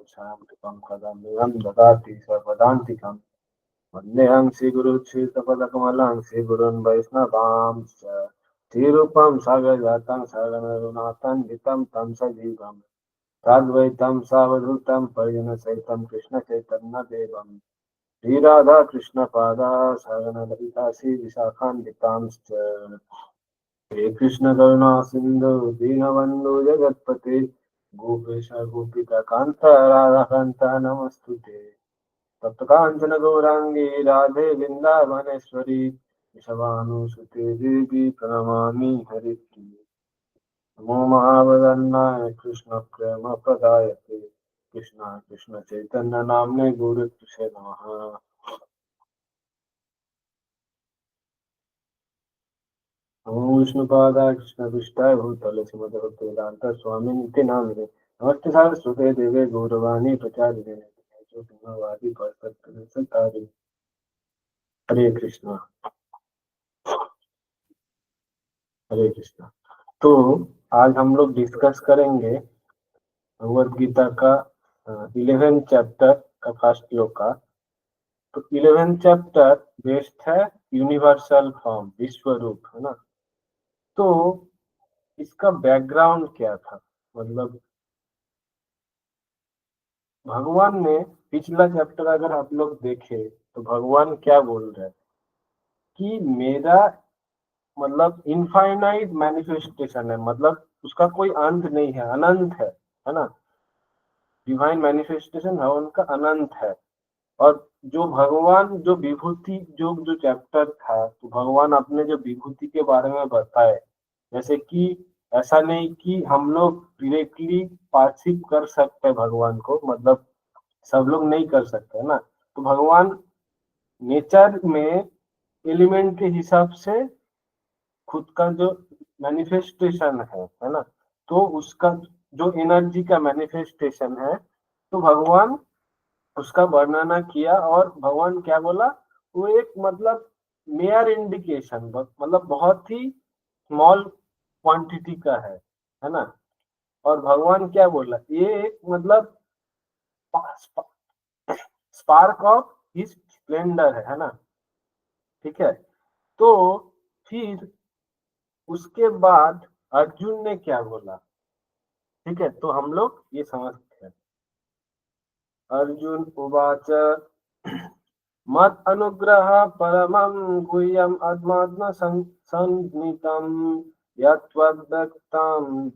क्षामृतं कदम्बितं ददाति स्वपदान्तिकम् वन्देऽहं श्रीगुरुश्रीयुतपदकमलं श्रीगुरून् वैष्णवांश्च श्रीरूपं सागरजातं सागररघुनाथान्वितं तं सजीवं साद्वैतं सावधूतं परिजनसहितं कृष्णचैतन्यदेवं श्रीराधा कृष्णपादा सागरललिता श्रीविशाखान्वितांश्च हे कृष्ण करुणा सिंधु दीनबंधु जगत्पते गोपेश गोपिकांत राधाकांत नमस्तुते तप्त कांचन गौरांगी राधे वृंदावनेश्वरी वृषभानुसुते देवी प्रणमामि हरिप्रिये नमो महावदन्नाय कृष्ण प्रेम प्रदायते कृष्ण कृष्ण चैतन्य नाम्ने गुरुकृष्णे नमः। नमो विष्णुपादाय कृष्णपृष्ठाय भूतले श्रीमते भक्तिवेदांत स्वामी नित्य नामिने नमस्ते सारस्वते देवे गौरवाणी प्रचारिणे वादी परसत्तारि। हरे कृष्णा हरे कृष्णा। तो आज हम लोग डिस्कस करेंगे भगवद गीता का 11th चैप्टर का फर्स्ट श्लोक का। तो 11th चैप्टर बेस्ड है यूनिवर्सल फॉर्म, विश्व रूप, है ना। तो इसका बैकग्राउंड क्या था, मतलब भगवान ने पिछला चैप्टर अगर आप लोग देखे तो भगवान क्या बोल रहे हैं कि मेरा मतलब इनफाइनाइट मैनिफेस्टेशन है, मतलब उसका कोई अंत नहीं है, अनंत है ना। डिवाइन मैनिफेस्टेशन है उनका अनंत है। और जो भगवान जो विभूति जो चैप्टर था, तो भगवान अपने जो विभूति के बारे में बताए, जैसे कि ऐसा नहीं कि हम लोग डायरेक्टली पार्थिव कर सकते हैं भगवान को, मतलब सब लोग नहीं कर सकते, है ना। तो भगवान नेचर में एलिमेंट के हिसाब से खुद का जो मैनिफेस्टेशन है ना, तो उसका जो एनर्जी का मैनिफेस्टेशन है, तो भगवान उसका वर्णना किया। और भगवान क्या बोला, वो एक मतलब मेयर इंडिकेशन, मतलब बहुत ही स्मॉल क्वांटिटी का है ना। और भगवान क्या बोला, ये एक मतलब स्पार्क ऑफ हिज स्प्लेंडर है ना। ठीक है। तो फिर उसके बाद अर्जुन ने क्या बोला, ठीक है, तो हम लोग ये समझते हैं। अर्जुन उवाच मत अनुग्रह परमं गुह्यम् आत्मात्म संज्ञितम् यत्त्वद्भक्तं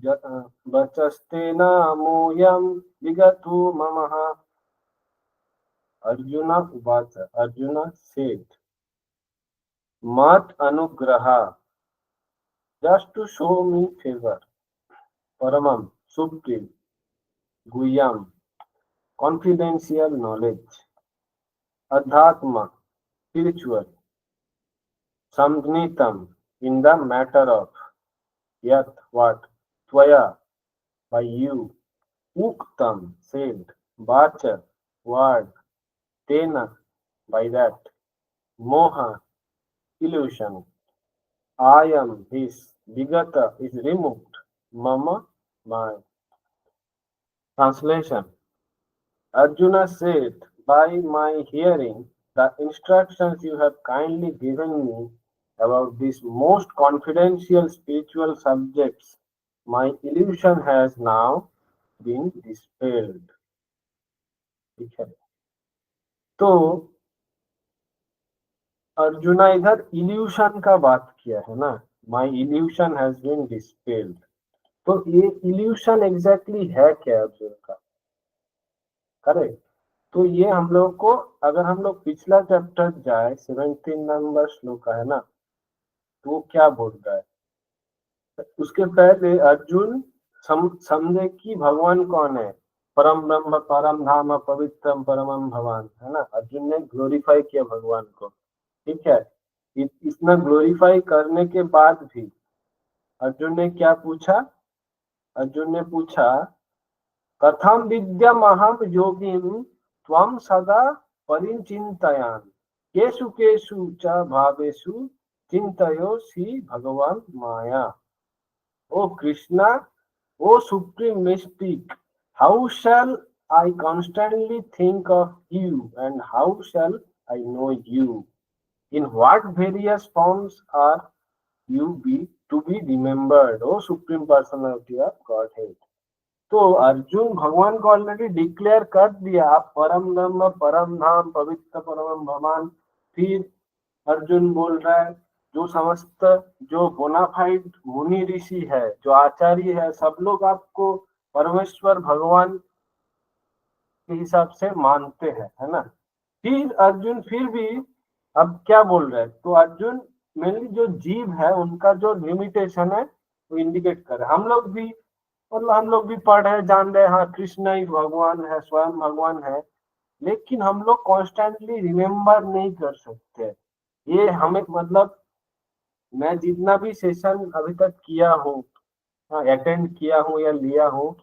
वचस्तेन मूयं विगतो ममः। अर्जुन उवाच, अर्जुन said, मत अनुग्रह, just to show me favor, paramam, supreme, guhyam, confidential knowledge, adhatma, spiritual, samgnitam, in the matter of, yat, what, tvaya, by you, uktam, said, vacha, word, tena, by that, moha, illusion, ayam, his, vigata, is removed, mama, my. Translation. Arjuna said, by my hearing the instructions you have kindly given me about these most confidential spiritual subjects, my illusion has now been dispelled. ठीक है। तो अर्जुना इधर evolution का बात किया है ना, माई evolution has been डिस्पेल्ड। तो ये इल्यूशन एग्जैक्टली है क्या अर्जुन का, करेक्ट। तो ये हम लोग को, अगर हम लोग पिछला चैप्टर जाए 17 नंबर श्लोक का है ना, तो वो क्या बोल रहा है। उसके पहले अर्जुन समझे कि भगवान कौन है, परम ब्रह्म परम धाम पवित्रम परमम भगवान, है ना। अर्जुन ने ग्लोरीफाई किया भगवान को, ठीक है। इतना ग्लोरीफाई करने के बाद भी अर्जुन ने क्या पूछा, अर्जुन ने पूछा कथम विद्यमहम योगिम त्वं सदा परिचिन्तयान केषु केषु च भावेषु चिन्तयोसि भगवान माया। O Krishna, O supreme mystic, how shall I constantly think of you, and how shall I know you? In what various forms are you be to be remembered, O Supreme Personality of Godhead? तो अर्जुन भगवान को already declare कर दिया, आप परम ब्रह्म, परम धाम, पवित्र परम भगवान। फिर अर्जुन बोल रहा है, जो समस्त जो बोनाफाइड मुनि ऋषि है, जो आचार्य है, सब लोग आपको परमेश्वर भगवान के हिसाब से मानते हैं, है ना। फिर अर्जुन फिर भी अब क्या बोल रहे हैं, तो अर्जुन मेनली जो जीव है उनका जो लिमिटेशन है वो इंडिकेट कर रहे हैं। हम लोग भी मतलब हम लोग भी पढ़ रहे जान रहे, हाँ कृष्ण ही भगवान है, स्वयं भगवान है, लेकिन हम लोग कॉन्स्टेंटली रिमेम्बर नहीं कर सकते। ये हमें मतलब मैं जितना भी सेशन अभी तक किया हूँ, अटेंड किया हूँ या लिया हूँ,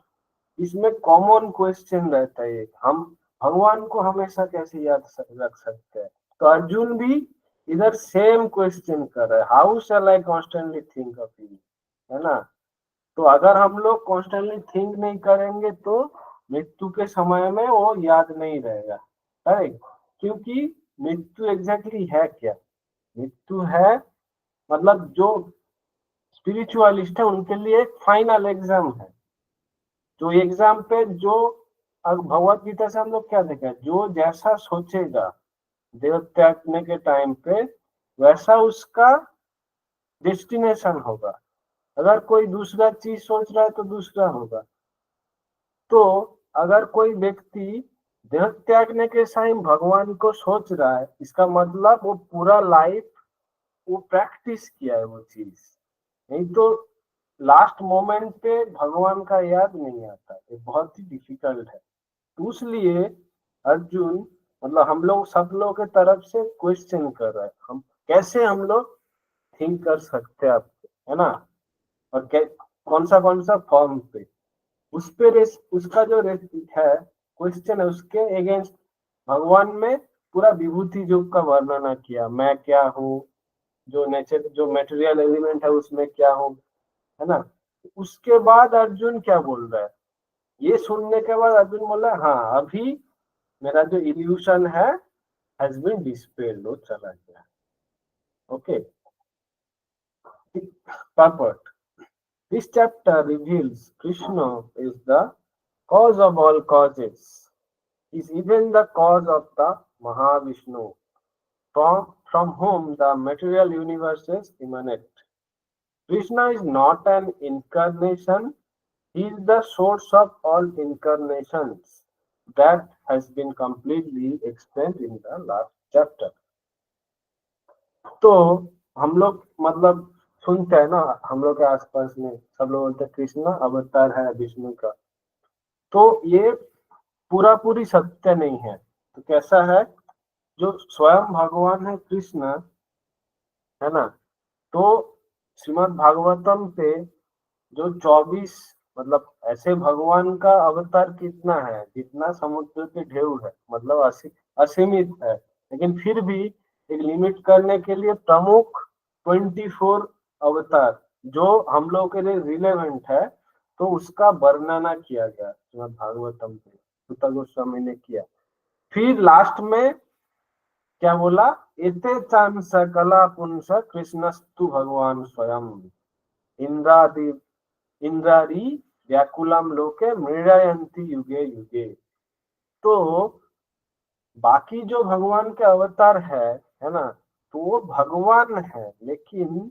इसमें कॉमन क्वेश्चन रहता है, हम भगवान को हमेशा कैसे याद रख सकते हैं। तो अर्जुन भी इधर सेम क्वेश्चन कर रहा है, how shell I constantly think of you, है ना। तो अगर हम लोग कॉन्स्टेंटली थिंक नहीं करेंगे तो मृत्यु के समय में वो याद नहीं रहेगा, राइट। क्योंकि मृत्यु एग्जैक्टली है क्या, मृत्यु है मतलब जो स्पिरिचुअलिस्ट है उनके लिए एक फाइनल एग्जाम है। जो एग्जाम पे जो भगवत गीता से हम लोग क्या देखें, जो जैसा सोचेगा देह त्यागने के टाइम पे वैसा उसका डेस्टिनेशन होगा। अगर कोई दूसरा चीज सोच रहा है तो दूसरा होगा। तो अगर कोई व्यक्ति देह त्यागने के टाइम भगवान को सोच रहा है, इसका मतलब वो पूरा लाइफ वो प्रैक्टिस किया है वो चीज, नहीं तो लास्ट मोमेंट पे भगवान का याद नहीं आता, ये बहुत ही डिफिकल्ट है। तो इसलिए अर्जुन मतलब हम लोग सब लोग के तरफ से क्वेश्चन कर रहा है, हम कैसे हम लोग थिंक कर सकते हैं आप, है ना। और कौन सा फॉर्म पे उस पे उसका जो है क्वेश्चन है, उसके अगेंस्ट भगवान में पूरा विभूति योग का वर्णन किया, मैं क्या हूँ, जो नेचर जो मेटेरियल एलिमेंट है उसमें क्या हूँ, है ना। उसके बाद अर्जुन क्या बोल रहा है, ये सुनने के बाद अर्जुन बोला हाँ अभी मेरा जो इल्यूशन है हैज बीन डिस्पेल्ड, वो चला गया। Okay, purport. This chapter reveals Krishna is the cause of all causes, is even the cause of the Mahavishnu, from whom the material universes emanate. Krishna is not an incarnation, he is the source of all incarnations. That has been completely explained in the last chapter. तो हम लोग मतलब सुनते हैं ना, हम लोग के आसपास में सब लोग बोलते हैं कृष्ण अवतार है विष्णु का, तो ये पूरा पूरी सत्य नहीं है। तो कैसा है, जो स्वयं भगवान है कृष्ण, है ना, तो श्रीमद् भागवतम पे जो 24 मतलब ऐसे भगवान का अवतार कितना है, जितना समुद्र के ढेउ है, मतलब असीमित है, लेकिन फिर भी एक लिमिट करने के लिए प्रमुख 24 अवतार जो हम लोग के लिए रिलेवेंट है, तो उसका वर्णना किया गया श्रीमद् भागवतम पे, सुत गोस्वामी ने किया। फिर लास्ट में क्या बोला, एते चान सकला पुंस कृष्णस्तु भगवान स्वयं इंद्रादि इंद्रारी व्याकुलम लोके मृडयंती युगे युगे। तो बाकी जो भगवान के अवतार है ना, तो वो भगवान है, लेकिन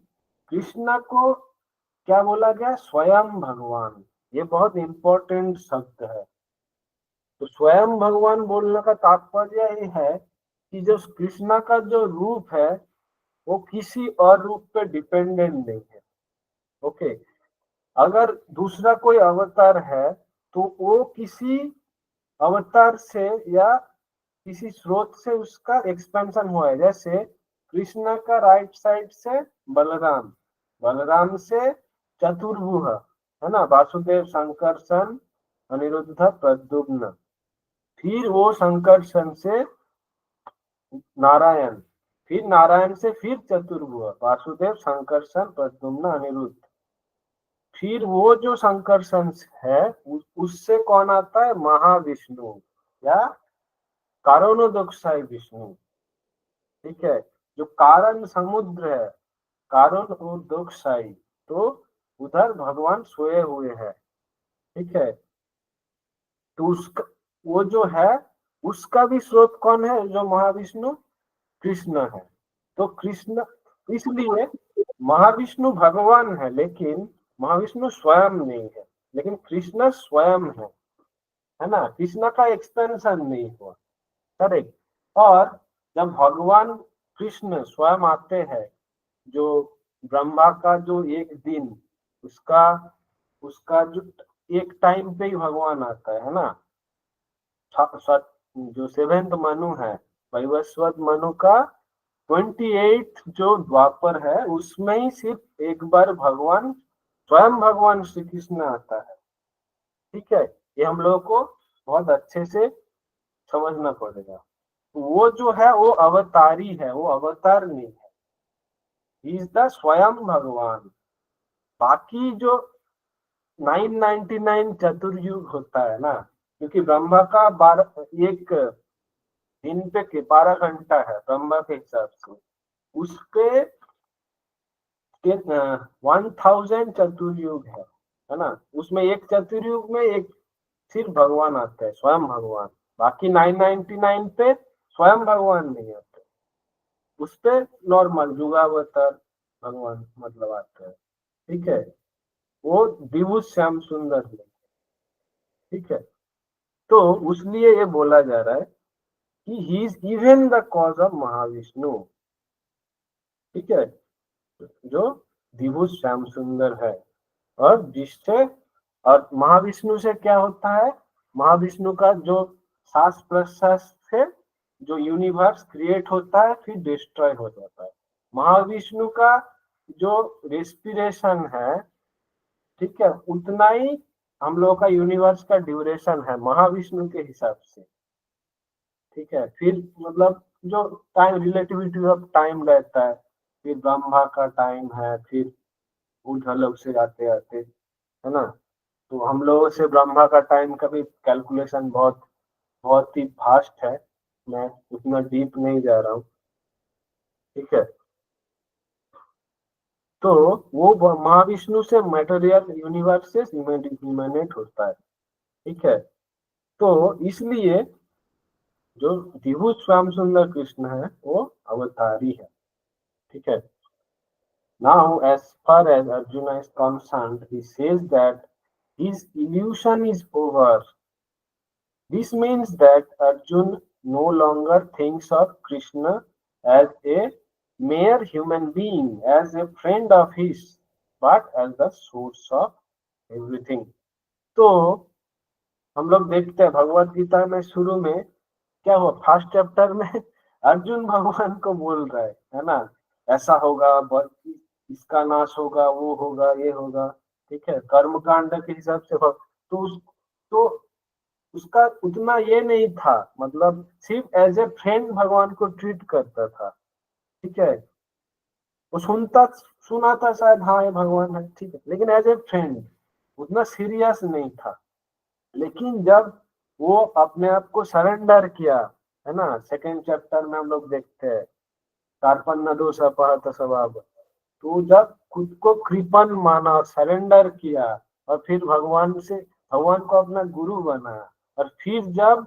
कृष्णा को क्या बोला गया, स्वयं भगवान। ये बहुत इंपॉर्टेंट शब्द है। तो स्वयं भगवान बोलने का तात्पर्य ये है कि जो कृष्णा का जो रूप है वो किसी और रूप पे डिपेंडेंट नहीं है। ओके, अगर दूसरा कोई अवतार है तो वो किसी अवतार से या किसी स्रोत से उसका एक्सपेंशन हुआ है। जैसे कृष्णा का राइट साइड से बलराम, बलराम से चतुर्भुज, है ना, वासुदेव, संकर्षण, अनिरुद्ध, प्रद्युम्न, फिर वो संकर्षण से नारायण, फिर नारायण से फिर चतुर्भुज, वासुदेव, संकर्षण, प्रद्युम्न, अनिरुद्ध, फिर वो जो संकर्षण है उससे कौन आता है, महाविष्णु या कारणोदकशाई विष्णु। ठीक है, जो कारण समुद्र है, कारणोदकशाई, तो उधर भगवान सोए हुए हैं। ठीक है, तो उसका वो जो है उसका भी स्रोत कौन है, जो महाविष्णु कृष्ण है। तो कृष्ण, इसलिए महाविष्णु भगवान है, लेकिन महाविष्णु स्वयं नहीं है, लेकिन कृष्ण स्वयं है ना, कृष्ण का एक्सपेंशन नहीं हुआ। करेक्ट। और जब भगवान कृष्ण स्वयं आते हैं, जो ब्रह्मा का जो एक दिन, उसका उसका जो एक टाइम पे ही भगवान आता है ना, जो सेवेंथ मनु है, वैवस्वत मनु का 28 जो द्वापर है, उसमें ही सिर्फ एक बार भगवान स्वयं भगवान श्री कृष्ण आता है। ठीक है, ये हम लोगों को बहुत अच्छे से समझना पड़ेगा। वो जो है वो अवतारी है, वो अवतार नहीं है, ही इज द स्वयं भगवान। बाकी जो 999 चतुर्युग होता है ना, क्योंकि ब्रह्मा का 12 एक दिन पे 12 घंटा है ब्रह्मा के हिसाब से, उसके 1000 चतुर्युग है ना, उसमें एक चतुर्युग में एक सिर्फ भगवान आते हैं, स्वयं भगवान। बाकी 999 पे स्वयं भगवान नहीं आते, उस पे नॉर्मल जुगावतार भगवान मतलब आते हैं। ठीक है, वो विभूत श्याम सुंदर है। ठीक है, तो उसलिए ये बोला जा रहा है कि he is even the cause of Mahavishnu. ठीक है, जो विभूत श्याम सुंदर है, और जिससे, और महाविष्णु से क्या होता है, महाविष्णु का जो सांस प्रश्वास से जो यूनिवर्स क्रिएट होता है फिर डिस्ट्रॉय हो जाता है, महाविष्णु का जो रेस्पिरेशन है, ठीक है, उतना ही हम लोग का यूनिवर्स का ड्यूरेशन है महाविष्णु के हिसाब से। ठीक है, फिर मतलब जो टाइम, रिलेटिविटी ऑफ टाइम रहता है, फिर ब्रह्मा का टाइम है, फिर उधर से आते आते, है ना, तो हम लोगों से ब्रह्मा का टाइम का भी कैलकुलेशन बहुत बहुत ही फास्ट है, मैं उतना डीप नहीं जा रहा हूँ। ठीक है, तो वो महाविष्णु से मटेरियल यूनिवर्स से इमेनेट होता है। ठीक है, तो इसलिए जो विभूत श्याम सुंदर कृष्ण है वो अवतारी है। ठीक है, now as far as Arjuna is concerned, he says that his illusion is over. This means that Arjun no longer thinks of Krishna as a mere human being, as a friend of his, but as the source of everything. तो हम लोग देखते हैं भगवत गीता में शुरू में क्या हुआ, फर्स्ट चैप्टर में अर्जुन भगवान को बोल रहा है ना, ऐसा होगा, इसका नाश होगा, वो होगा, ये होगा। ठीक है, कर्म कांड के हिसाब से तो उसका उतना ये नहीं था, मतलब सिर्फ एज ए फ्रेंड भगवान को ट्रीट करता था। ठीक है, वो सुना था शायद, हाँ ये भगवान है, ठीक है, लेकिन एज ए फ्रेंड उतना सीरियस नहीं था। लेकिन जब वो अपने आप को सरेंडर किया, है ना, सेकेंड चैप्टर में हम लोग देखते हैं, कार्पण्य दोष अपहत स्वभाव, तो जब खुद को कृपण माना और सरेंडर किया, और फिर भगवान को अपना गुरु बनाया, और फिर जब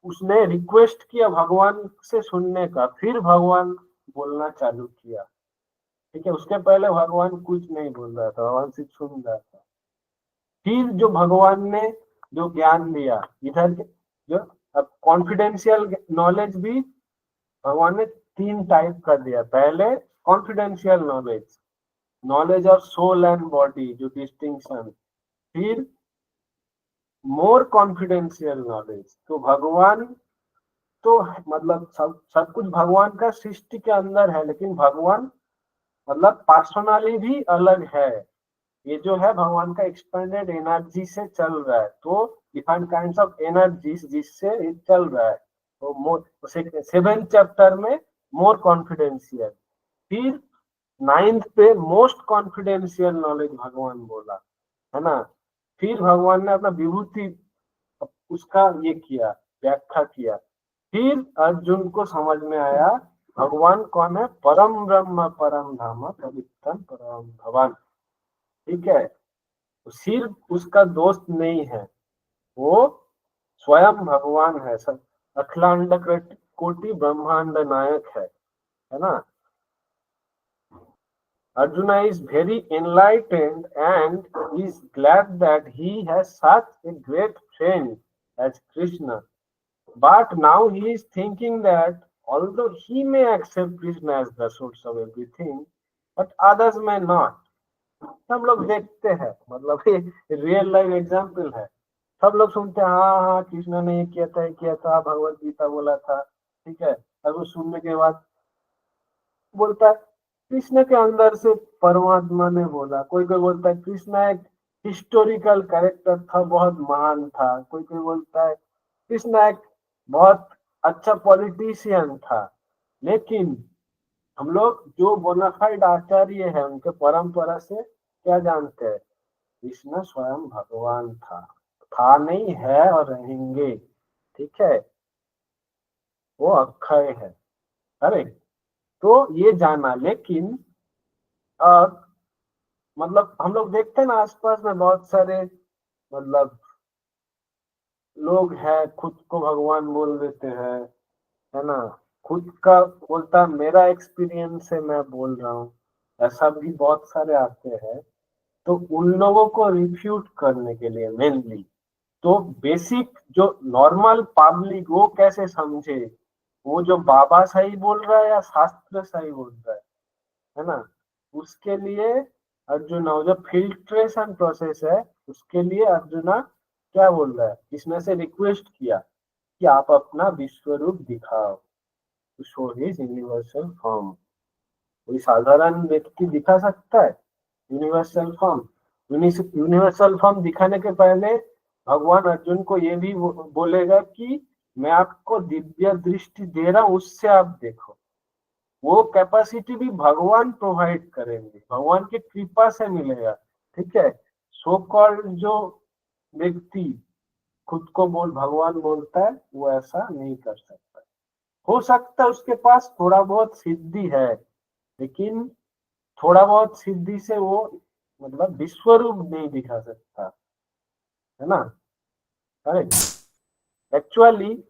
उसने रिक्वेस्ट किया भगवान से सुनने का, फिर भगवान बोलना चालू किया। ठीक है, उसके पहले भगवान कुछ नहीं बोल रहा था, भगवान सिर्फ सुन रहा था। फिर जो भगवान ने जो ज्ञान दिया इधर जो, अब कॉन्फिडेंशियल नॉलेज भी भगवान ने 3 टाइप का दिया। पहले confidential knowledge, knowledge of soul and body, जो डिस्टिंक्शन। फिर मोर कॉन्फिडेंशियल नॉलेज, तो भगवान तो मतलब सब कुछ भगवान का सृष्टि के अंदर है, लेकिन भगवान मतलब पर्सनली भी अलग है। ये जो है भगवान का एक्सपेंडेड एनर्जी से चल रहा है, तो डिफरेंट काइंड्स ऑफ एनर्जी जिससे ये चल रहा है। तो मोर 7th चैप्टर में मोर कॉन्फिडेंशियल, फिर 9th पे मोस्ट कॉन्फिडेंशियल नॉलेज भगवान बोला। है ना। फिर भगवान ने अपना विभूति उसका ये किया, व्याख्या किया। फिर अर्जुन को समझ में आया भगवान कौन है, परम ब्रह्म परम धाम पवित्रम परम भगवान। ठीक है, तो सिर्फ उसका दोस्त नहीं है, वो स्वयं भगवान है, सब अखिलांड कोटि ब्रह्मांड नायक है ना। Arjuna is very enlightened and is glad that he has such a great friend as Krishna. But now he is thinking that although he may accept Krishna as the source of everything, but others may not. सब लोग देखते हैं, मतलब ये real life example है। सब लोग सुनते हैं, हाँ हाँ कृष्ण ने ये किया था, भगवत गीता बोला था, ठीक है। और वो सुनने के बाद बोलता है कृष्ण के अंदर से परमात्मा ने बोला। कोई कोई बोलता है कृष्ण एक हिस्टोरिकल कैरेक्टर था, बहुत महान था। कोई कोई बोलता है कृष्ण एक बहुत अच्छा पॉलिटिशियन था। लेकिन हम लोग जो बोनाफाइड आचार्य है उनके परंपरा से क्या जानते हैं, कृष्ण स्वयं भगवान था नहीं, है और रहेंगे। ठीक है, वो अक्षय है। अरे, तो ये जाना। लेकिन अब मतलब हम लोग देखते हैं ना आसपास में बहुत सारे मतलब लोग हैं खुद को भगवान बोल देते हैं, है ना। खुद का बोलता मेरा एक्सपीरियंस है मैं बोल रहा हूँ, ऐसा भी बहुत सारे आते हैं। तो उन लोगों को रिफ्यूट करने के लिए मेनली, तो बेसिक जो नॉर्मल पब्लिक वो कैसे समझे, वो जो बाबा सही बोल रहा है या शास्त्र सही बोल रहा है ना। उसके लिए अर्जुना, वो जो फिल्ट्रेशन प्रोसेस है उसके लिए अर्जुना क्या बोल रहा है, इसमें से रिक्वेस्ट किया कि आप अपना विश्व रूप दिखाओ, to show his universal form. कोई साधारण व्यक्ति दिखा सकता है यूनिवर्सल फॉर्म? यूनिवर्सल फॉर्म दिखाने के पहले भगवान अर्जुन को ये भी बोलेगा कि मैं आपको दिव्य दृष्टि दे रहा हूं, उससे आप देखो। वो कैपेसिटी भी भगवान प्रोवाइड करेंगे, भगवान की कृपा से मिलेगा। ठीक है, सो कॉल्ड जो व्यक्ति खुद को भगवान बोलता है वो ऐसा नहीं कर सकता। हो सकता है उसके पास थोड़ा बहुत सिद्धि है, लेकिन थोड़ा बहुत सिद्धि से वो मतलब विश्व रूप नहीं दिखा सकता, है ना। Correct. Actually,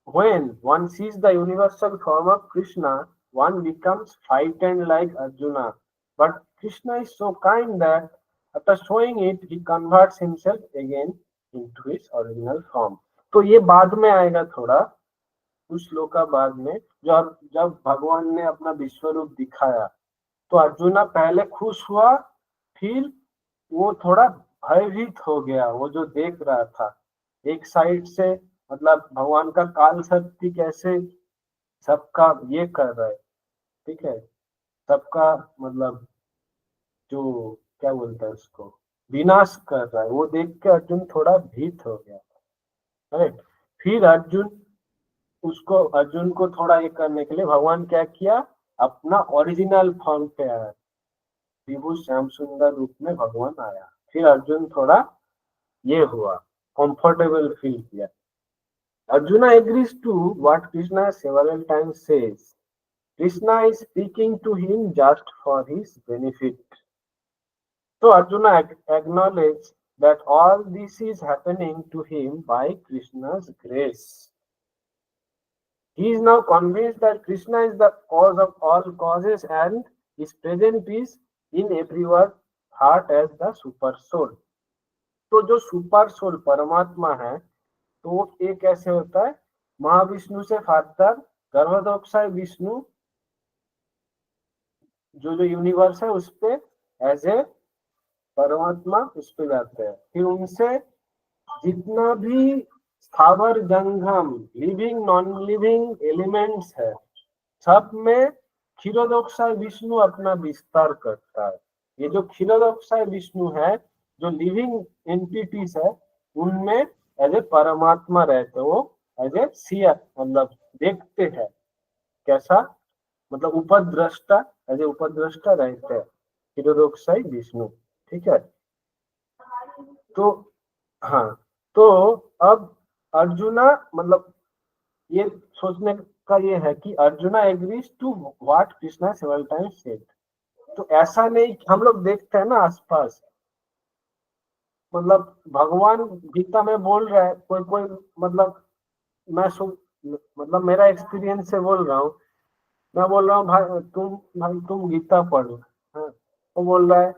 when one sees the universal form of Krishna, one becomes frightened like Arjuna. But Krishna is so kind that after showing it, he converts himself again into his original form. तो ये बाद में आएगा थोड़ा, कुछ श्लोका बाद में। जब जब भगवान ने अपना विश्व रूप दिखाया तो अर्जुना पहले खुश हुआ, फिर वो थोड़ा भयभीत हो गया। वो जो देख रहा था एक साइड से, मतलब भगवान का काल शक्ति कैसे सबका ये कर रहा है, ठीक है, सबका मतलब जो क्या बोलता है उसको, विनाश कर रहा है। वो देख के अर्जुन थोड़ा भीत हो गया। राइट। फिर अर्जुन को थोड़ा ये करने के लिए भगवान क्या किया, अपना ओरिजिनल फॉर्म पे आया, विभु श्याम सुंदर रूप में भगवान आया। फिर अर्जुन थोड़ा ये हुआ, कंफर्टेबल फील किया। Arjuna agrees to what Krishna several times says. Krishna is speaking to him just for his benefit. So Arjuna acknowledges that all this is happening to him by Krishna's grace. He is now convinced that Krishna is the cause of all causes and his presence is in everyone's heart as the super soul. तो जो super soul परमात्मा है, तो ये कैसे होता है, महाविष्णु से फादर गर्भोदक्षाय विष्णु जो जो यूनिवर्स है उस पे एज ए परमात्मा उस पे जाते हैं। फिर उनसे जितना भी स्थावर जंगम लिविंग नॉन लिविंग एलिमेंट्स है, सब में क्षीरोदक्षाय विष्णु अपना विस्तार करता है। ये जो क्षीरोदक्षाय विष्णु है, जो लिविंग एंटिटीज है, उनमें एज ए परमात्मा रहते, वो एज ए सियर मतलब देखते हैं कैसा, मतलब उपद्रष्टा, एज ए उपद्रष्टा रहते हैं क्षीरोदक्षाय विष्णु। ठीक है, तो हाँ, तो अब अर्जुना मतलब ये सोचने का ये है कि Arjuna agrees to what Krishna several times said. तो ऐसा नहीं, हम लोग देखते हैं ना आसपास, मतलब भगवान गीता में बोल रहा है, कोई कोई मतलब मैं सुन मतलब मेरा एक्सपीरियंस से बोल रहा हूँ, मैं बोल रहा हूँ भाई तुम गीता पढ़ो, हाँ, वो बोल रहा है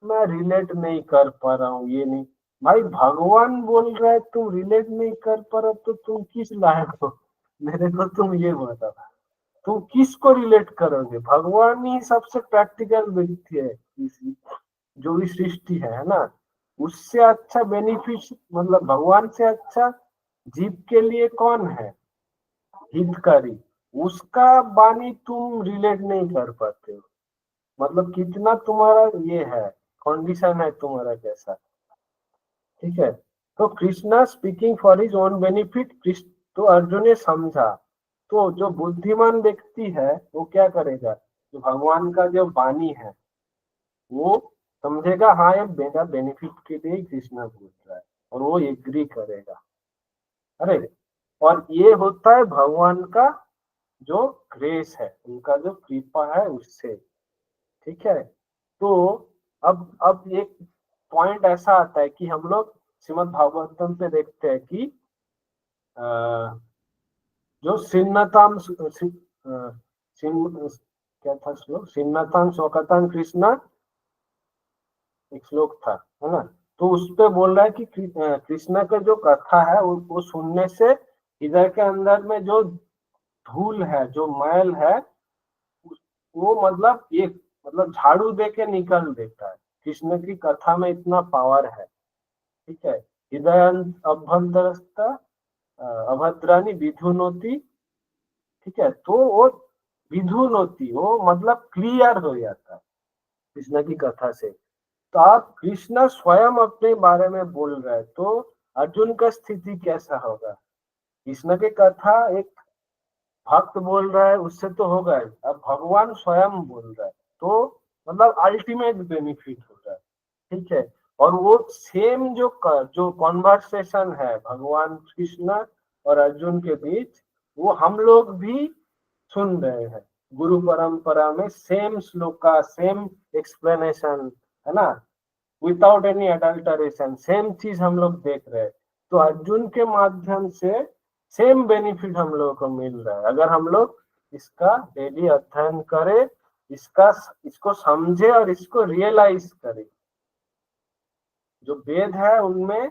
मैं रिलेट नहीं कर पा रहा हूँ, ये नहीं। भाई भगवान बोल रहा है तुम रिलेट नहीं कर पा रहे तो तुम किस लायक हो? मेरे को तुम ये बताओ, तुम किसको रिलेट करोगे? भगवान ही सबसे प्रैक्टिकल व्यक्ति है, जो भी सृष्टि है ना। उससे अच्छा बेनिफिट मतलब भगवान से अच्छा जीव के लिए कौन है? हितकारी। उसका वाणी तुम रिलेट नहीं कर पाते हो, मतलब कितना तुम्हारा ये है, कंडीशन है तुम्हारा कैसा। ठीक है, तो Krishna speaking for his own benefit, तो अर्जुन ने समझा। तो जो बुद्धिमान व्यक्ति है वो क्या करेगा, जो भगवान का जो वाणी है वो समझेगा, हाँ ये मेरा बेनिफिट के लिए ही कृष्णा बोल रहा है, और वो एग्री करेगा। अरे, और ये होता है भगवान का जो ग्रेस है, उनका जो कृपा है उससे। ठीक है, तो अब एक पॉइंट ऐसा आता है कि हम लोग श्रीमद् भागवतम पे देखते हैं कि अ, जो सिन्नताम क्या था श्लोक, सिन्नताम स्वकताम कृष्णा, एक श्लोक था, है ना। तो उस पे बोल रहा है कि कृष्ण का जो कथा है वो सुनने से हृदय के अंदर में जो धूल है, जो मैल है, वो मतलब एक मतलब झाड़ू दे के निकल देता है। कृष्ण की कथा में इतना पावर है। ठीक है, हृदय अभ्यंतरस्थ अभद्रानी विधुनोति। ठीक है, तो वो विधुनोति वो मतलब क्लियर हो जाता है कृष्ण की कथा से। तो आप कृष्ण स्वयं अपने बारे में बोल रहे हैं, तो अर्जुन का स्थिति कैसा होगा? कृष्ण की कथा एक भक्त बोल रहा है उससे तो होगा ही, अब भगवान स्वयं बोल रहा है, तो मतलब अल्टीमेट बेनिफिट हो रहा है। ठीक है, और वो सेम जो कॉन्वर्सेशन है भगवान कृष्ण और अर्जुन के बीच, वो हम लोग भी सुन रहे हैं गुरु परंपरा में, सेम श्लोका, सेम एक्सप्लेनेशन, है ना, विदाउट एनी अडल्टरेशन, सेम चीज हम लोग देख रहे हैं। तो अर्जुन के माध्यम से सेम बेनिफिट हम लोगों को मिल रहा है, अगर हम लोग इसका डेली अध्ययन करें, इसका इसको समझे और इसको रियलाइज करें। जो वेद है उनमें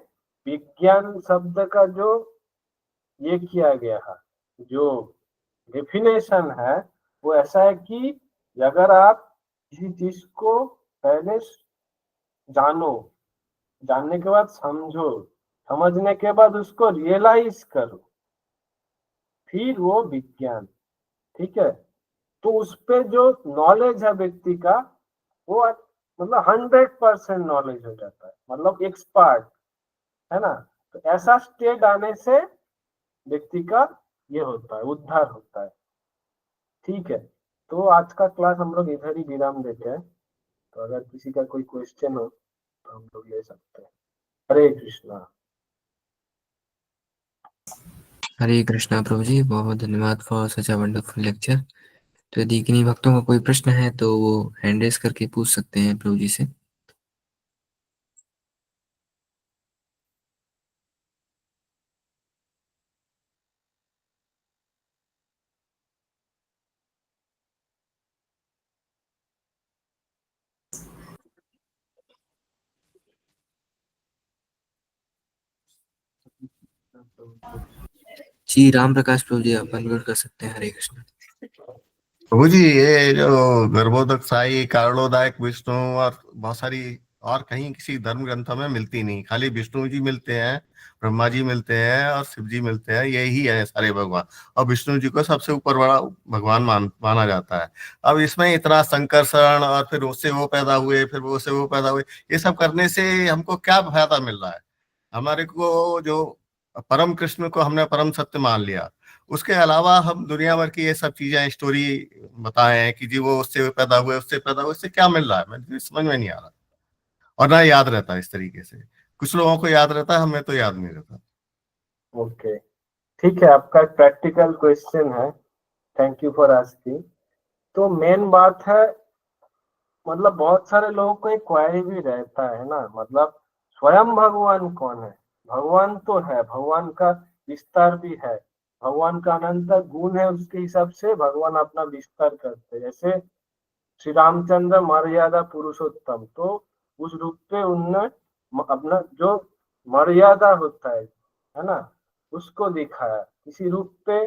विज्ञान शब्द का जो ये किया गया है, जो डेफिनेशन है, वो ऐसा है कि अगर आप किसी चीज को पहले जानो, जानने के बाद समझो, समझने के बाद उसको रियलाइज करो, फिर वो विज्ञान। ठीक है, तो उस पे जो नॉलेज है व्यक्ति का, वो मतलब 100% नॉलेज हो जाता है, मतलब एक्सपर्ट, है ना। तो ऐसा स्टेट आने से व्यक्ति का ये होता है, उद्धार होता है। ठीक है, तो आज का क्लास हम लोग इधर ही विराम देते हैं। तो अगर किसी का कोई क्वेश्चन हो तो हम लोग ले सकते हैं। हरे कृष्णा। हरे कृष्णा प्रभु जी, बहुत बहुत धन्यवाद for such a wonderful lecture. तो यदि किन्हीं भक्तों का कोई प्रश्न है तो वो हैंड रेस करके पूछ सकते हैं प्रभु जी से। जी राम प्रकाश प्रभु जी, आप अनम्यूट कर सकते हैं। हरे कृष्णा। प्रभु जी, ये जो गर्भोदक साई कारणोदायक विष्णु और बहुत सारी और कहीं किसी धर्म ग्रंथों में मिलती नहीं, खाली विष्णु जी मिलते हैं, ब्रह्मा जी मिलते हैं और शिव जी मिलते हैं, यही है सारे भगवान। और विष्णु जी को सबसे ऊपर बड़ा भगवान माना जाता है। अब इसमें इतना संकर्षण, और फिर उससे वो पैदा हुए, फिर वो से वो पैदा हुए, ये सब करने से हमको क्या फायदा मिल रहा है? हमारे को जो परम कृष्ण को हमने परम सत्य मान लिया, उसके अलावा हम दुनिया भर की ये सब चीजें स्टोरी बताए हैं कि जी वो उससे पैदा हुए, उससे पैदा हुए, इससे क्या मिल रहा है? मुझे समझ में नहीं आ रहा, और ना याद रहता इस तरीके से। कुछ लोगों को याद रहता है, हमें तो याद नहीं रहता। ओके, ठीक है, आपका प्रैक्टिकल क्वेश्चन है, थैंक यू फॉर आस्किंग। तो मेन बात है, मतलब बहुत सारे लोगों को एक क्वेरी भी रहता है ना, मतलब स्वयं भगवान कौन है? भगवान तो है, भगवान का विस्तार भी है, भगवान का अनंत गुण है, उसके हिसाब से भगवान अपना विस्तार करते हैं। जैसे श्री रामचंद्र मर्यादा पुरुषोत्तम, तो उस रूप पे उनने अपना जो मर्यादा होता है ना, उसको दिखाया। किसी रूप पे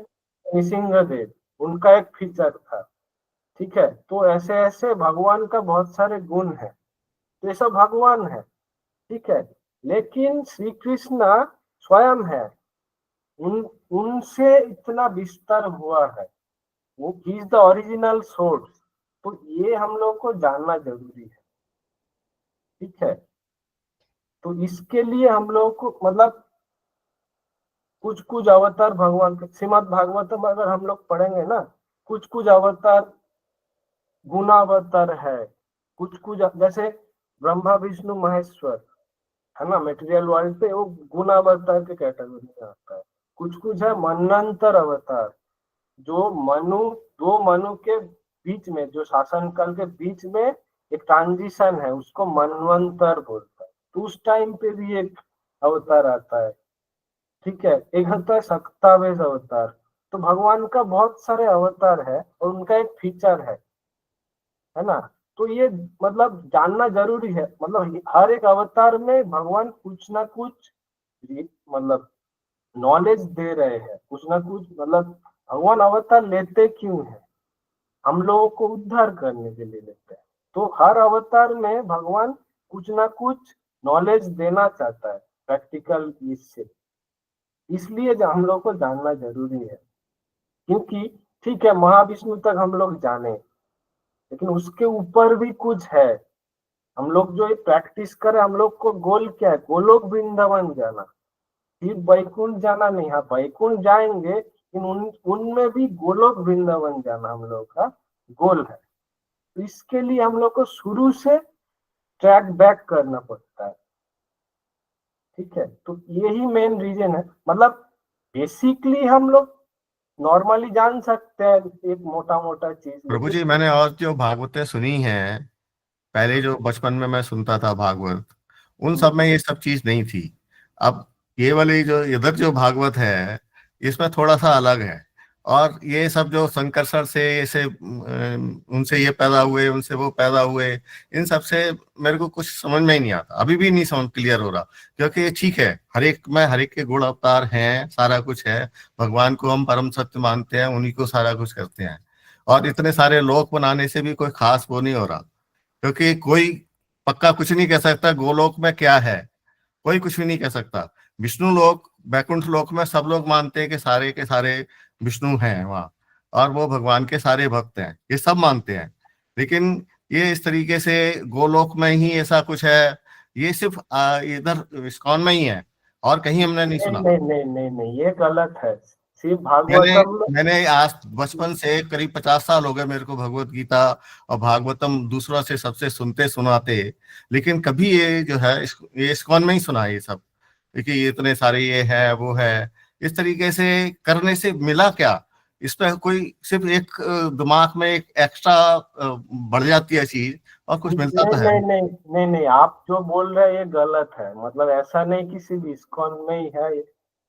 नृसिंहदेव, उनका एक फीचर था। ठीक है, तो ऐसे ऐसे भगवान का बहुत सारे गुण है, तो ये सब भगवान है। ठीक है, लेकिन श्री कृष्ण स्वयं है, उन उनसे इतना विस्तार हुआ है, वो he is the original source. तो ये हम लोग को जानना जरूरी है। ठीक है, तो इसके लिए हम लोग को मतलब कुछ कुछ अवतार भगवान के, श्रीमद् भागवतम अगर हम लोग पढ़ेंगे ना, कुछ कुछ अवतार गुणावतार है, कुछ कुछ जैसे ब्रह्मा विष्णु महेश्वर है ना, मेटेरियल वर्ल्ड पे वो गुणावतार के कैटेगरी में आता है। कुछ कुछ है मनंतर अवतार, जो मनु, दो मनु के बीच में, जो शासन काल के बीच में एक ट्रांजिशन है, उसको मनवंतर बोलता है। तो उस टाइम पे भी एक अवतार आता है। ठीक है, एक होता है सक्तावेश अवतार। तो भगवान का बहुत सारे अवतार है और उनका एक फीचर है ना। तो ये मतलब जानना जरूरी है, मतलब हर एक अवतार में भगवान कुछ ना कुछ मतलब नॉलेज दे रहे हैं, कुछ ना कुछ, मतलब भगवान अवतार लेते क्यों है? हम लोगों को उद्धार करने के लिए लेते हैं। तो हर अवतार में भगवान कुछ ना कुछ नॉलेज देना चाहता है प्रैक्टिकल इससे, इसलिए हम लोग को जानना जरूरी है। क्योंकि ठीक है, महाविष्णु तक हम लोग जाने, लेकिन उसके ऊपर भी कुछ है। हम लोग जो ये प्रैक्टिस करें, हम लोग को गोल क्या है? गोलोक वृंदावन जाना, सिर्फ बैकुंठ जाना नहीं। हाँ, बैकुंठ जाएंगे, लेकिन उनमें भी गोलोक वृंदावन जाना हम लोग का गोल है। तो इसके लिए हम लोग को शुरू से ट्रैक बैक करना पड़ता है। ठीक है, तो यही मेन रीजन है। मतलब बेसिकली हम लोग नॉर्मली जान सकते हैं एक मोटा मोटा चीज, प्रभु लेकिन जी, मैंने और जो भागवतें सुनी हैं, पहले जो बचपन में मैं सुनता था भागवत, उन सब में ये सब चीज नहीं थी। अब ये वाली जो इधर जो भागवत है, इसमें थोड़ा सा अलग है। और ये सब जो संकर्षण से ऐसे उनसे ये पैदा हुए, उनसे वो पैदा हुए, इन सब से मेरे को कुछ समझ में ही नहीं आता, अभी भी नहीं समझ क्लियर हो रहा। क्योंकि ये ठीक है, हर एक में हर एक के गुण अवतार हैं, सारा कुछ है, भगवान को हम परम सत्य मानते हैं, उन्हीं को सारा कुछ करते हैं। और इतने सारे लोक बनाने से भी कोई खास वो नहीं हो रहा, क्योंकि कोई पक्का कुछ नहीं कह सकता गोलोक में क्या है, कोई कुछ भी नहीं कह सकता। विष्णु लोक, बैकुंठ लोक में सब लोग मानते हैं कि सारे के सारे विष्णु हैं वहाँ, और वो भगवान के सारे भक्त हैं, ये सब मानते हैं। लेकिन ये इस तरीके से गोलोक में ही ऐसा कुछ है, ये सिर्फ इधर इस्कॉन में ही है, और कहीं हमने नहीं नहीं सुना। नहीं नहीं नहीं नहीं, ये गलत है। सिर्फ मैंने भागवतम में मैंने आज बचपन से करीब 50 साल हो गए मेरे को भगवत गीता और भागवतम दूसरों से सबसे सुनते सुनाते, लेकिन कभी ये जो है ये इस्कॉन में ही सुना है ये सब, क्योंकि ये इतने सारे ये है वो है। इस तरीके से करने से मिला क्या? इस पर कोई सिर्फ एक दिमाग में एक एक्स्ट्रा बढ़ जाती है चीज, और कुछ मिलता नहीं तो है नहीं नहीं। नहीं नहीं नहीं, आप जो बोल रहे हैं ये गलत है। मतलब ऐसा नहीं कि सिर्फ इस्कॉन में ही है,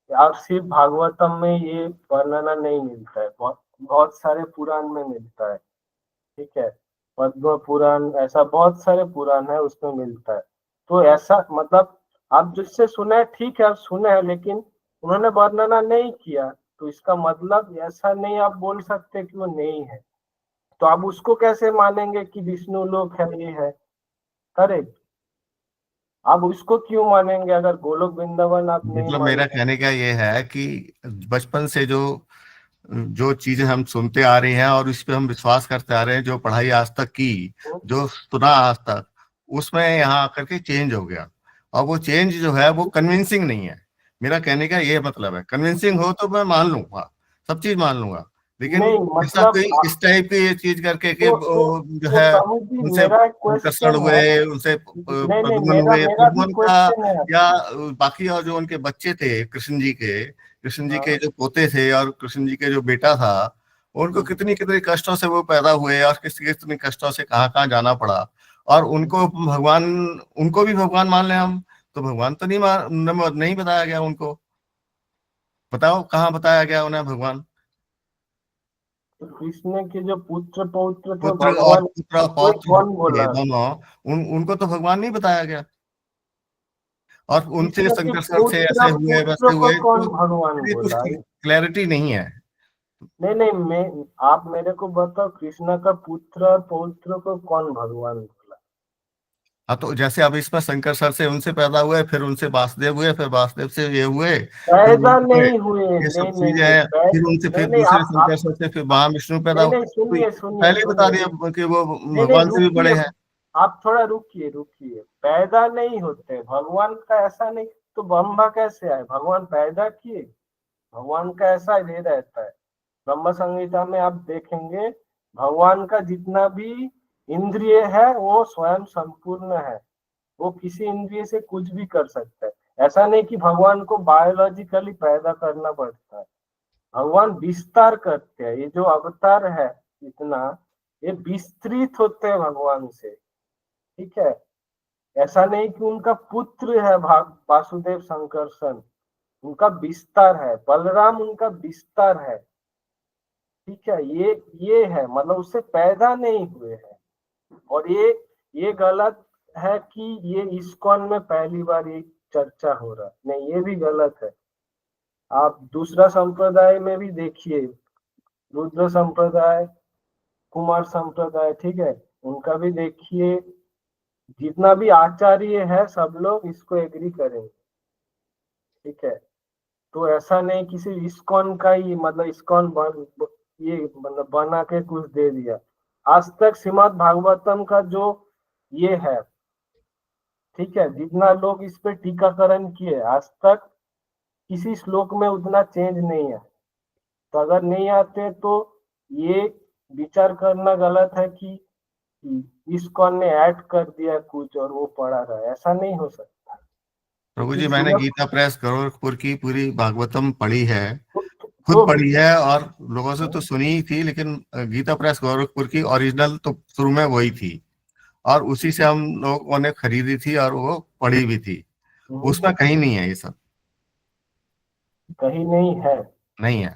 और सिर्फ भागवतम में ये वर्णना नहीं मिलता है, बहुत बहुत सारे पुराण में मिलता है। ठीक है, पद्म पुराण, ऐसा बहुत सारे पुराण है, उसमें मिलता है। तो ऐसा मतलब आप जिससे सुने हैं, ठीक है, आप सुने हैं, लेकिन उन्होंने वर्णना नहीं किया, तो इसका मतलब ऐसा नहीं आप बोल सकते कि वो नहीं है। तो आप उसको कैसे मानेंगे कि विष्णु लोक है, ये है? करेक्ट, आप उसको क्यों मानेंगे अगर गोलोक वृंदावन आप नहीं मतलब मेरा मानते? कहने का ये है कि बचपन से जो जो चीजें हम सुनते आ रहे हैं और इस पे हम विश्वास करते आ रहे हैं, जो पढ़ाई आज तक की, जो सुना आज तक, उसमें यहाँ आकर के चेंज हो गया। और वो चेंज जो है वो कन्विंसिंग नहीं है। मेरा कहने का ये मतलब है, कन्विंसिंग हो तो मैं मान लूंगा, सब चीज मान लूंगा, लेकिन नहीं ऐसा मतलब कोई इस टाइप की ये चीज करके कि वो जो तो है प्रभु जी उनसे मेरा एक संकर्षण क्वेश्चन है। हुए, उनसे नहीं नहीं, प्रद्युम्न मेरा हुए, मेरा भी प्रद्युम्न का क्वेश्चन है या आपसे। बाकी और जो उनके बच्चे थे कृष्ण जी के हाँ। जो पोते थे और कृष्ण जी के जो बेटा था, उनको कितनी कितनी कष्टों से वो पैदा हुए और किस कितनी कष्टों से कहाँ कहाँ जाना पड़ा। और उनको भी भगवान मान लें हम, तो भगवान तो नहीं बताया गया उनको। बताओ कहाँ बताया गया उन्हें भगवान? तो कृष्ण के जो पुत्र पौत्र थे पुत्र और भगवान, पुत्र कोई पौत्र जो कौन थे बोला? दोनों, उनको तो भगवान नहीं बताया गया। और उनसे कृष्ण के संकर्षण से पुत्र ऐसे हुए पुत्र वैसे को हुए, कौन तो भगवान ये कुछ बोला? क्लैरिटी नहीं है। नहीं नहीं, मैं आप मेरे को बताओ, कृष्ण का पुत्र और पौत्र को कौन भगवान बोला? हाँ, तो जैसे अब इसमें संकर्षण से उनसे पैदा हुए, फिर उनसे वासुदेव हुए, फिर वासुदेव से ये हुए, फिर वो पैदा हुए, नहीं हुए, ये सब नहीं नहीं चीजें नहीं, हैं। फिर उनसे नहीं फिर नहीं, दूसरे आप संकर्षण से फिर महाविष्णु पैदा नहीं हुए। नहीं, तो सुनिए सुनिए पहले ही बता सुनिए, दिया कि वो नहीं नहीं, भगवान से भी बड़े रुकिए, हैं। आप थोड़ा रुकिए रुकिए। पैदा नहीं होते भगवान का, ऐसा नहीं। तो ब्रह्मा कैसे आए? भगवान पैदा किए? भगवान का ऐसा ही रहता है। ब्रह्म संहिता में आप देखेंगे, भगवान का जितना भी इंद्रिय है वो स्वयं संपूर्ण है। वो किसी इंद्रिय से कुछ भी कर सकता है। ऐसा नहीं कि भगवान को बायोलॉजिकली पैदा करना पड़ता है। भगवान विस्तार करते हैं। ये जो अवतार है इतना, ये विस्तृत होते हैं भगवान से। ठीक है। ऐसा नहीं कि उनका पुत्र है वासुदेव संकर्षण, उनका विस्तार है। बलराम उनका विस्तार है। ठीक है। ये है, मतलब उससे पैदा नहीं हुए हैं। और ये गलत है कि ये इस्कॉन में पहली बार ये चर्चा हो रहा है। नहीं, ये भी गलत है। आप दूसरा संप्रदाय में भी देखिए, रुद्र संप्रदाय, कुमार संप्रदाय, ठीक है, उनका भी देखिए। जितना भी आचार्य है सब लोग इसको एग्री करेंगे। ठीक है। तो ऐसा नहीं कि सिर्फ इस्कॉन का ही, मतलब इस्कॉन ये मतलब बना के कुछ दे दिया। आज तक श्रीमद् भागवतम का जो ये है, ठीक है, जितना लोग इस पे टीकाकरण किए आज तक, किसी श्लोक में उतना चेंज नहीं है। तो अगर नहीं आते तो ये विचार करना गलत है कि इस्कॉन ने ऐड कर दिया कुछ और वो पढ़ा रहा है। ऐसा नहीं हो सकता। प्रभु क्योंकि जी, मैंने श्रीमद् गीता प्रेस गोरखपुर की पूरी भागवतम पढ़ी है, खुद तो पढ़ी है, और लोगों से तो सुनी ही थी, लेकिन गीता प्रेस गोरखपुर की ओरिजिनल तो शुरू में वही थी, और उसी से हम लोगों ने खरीदी थी और वो पढ़ी भी थी। उसमें कहीं नहीं है ये सब, कहीं नहीं है। नहीं है।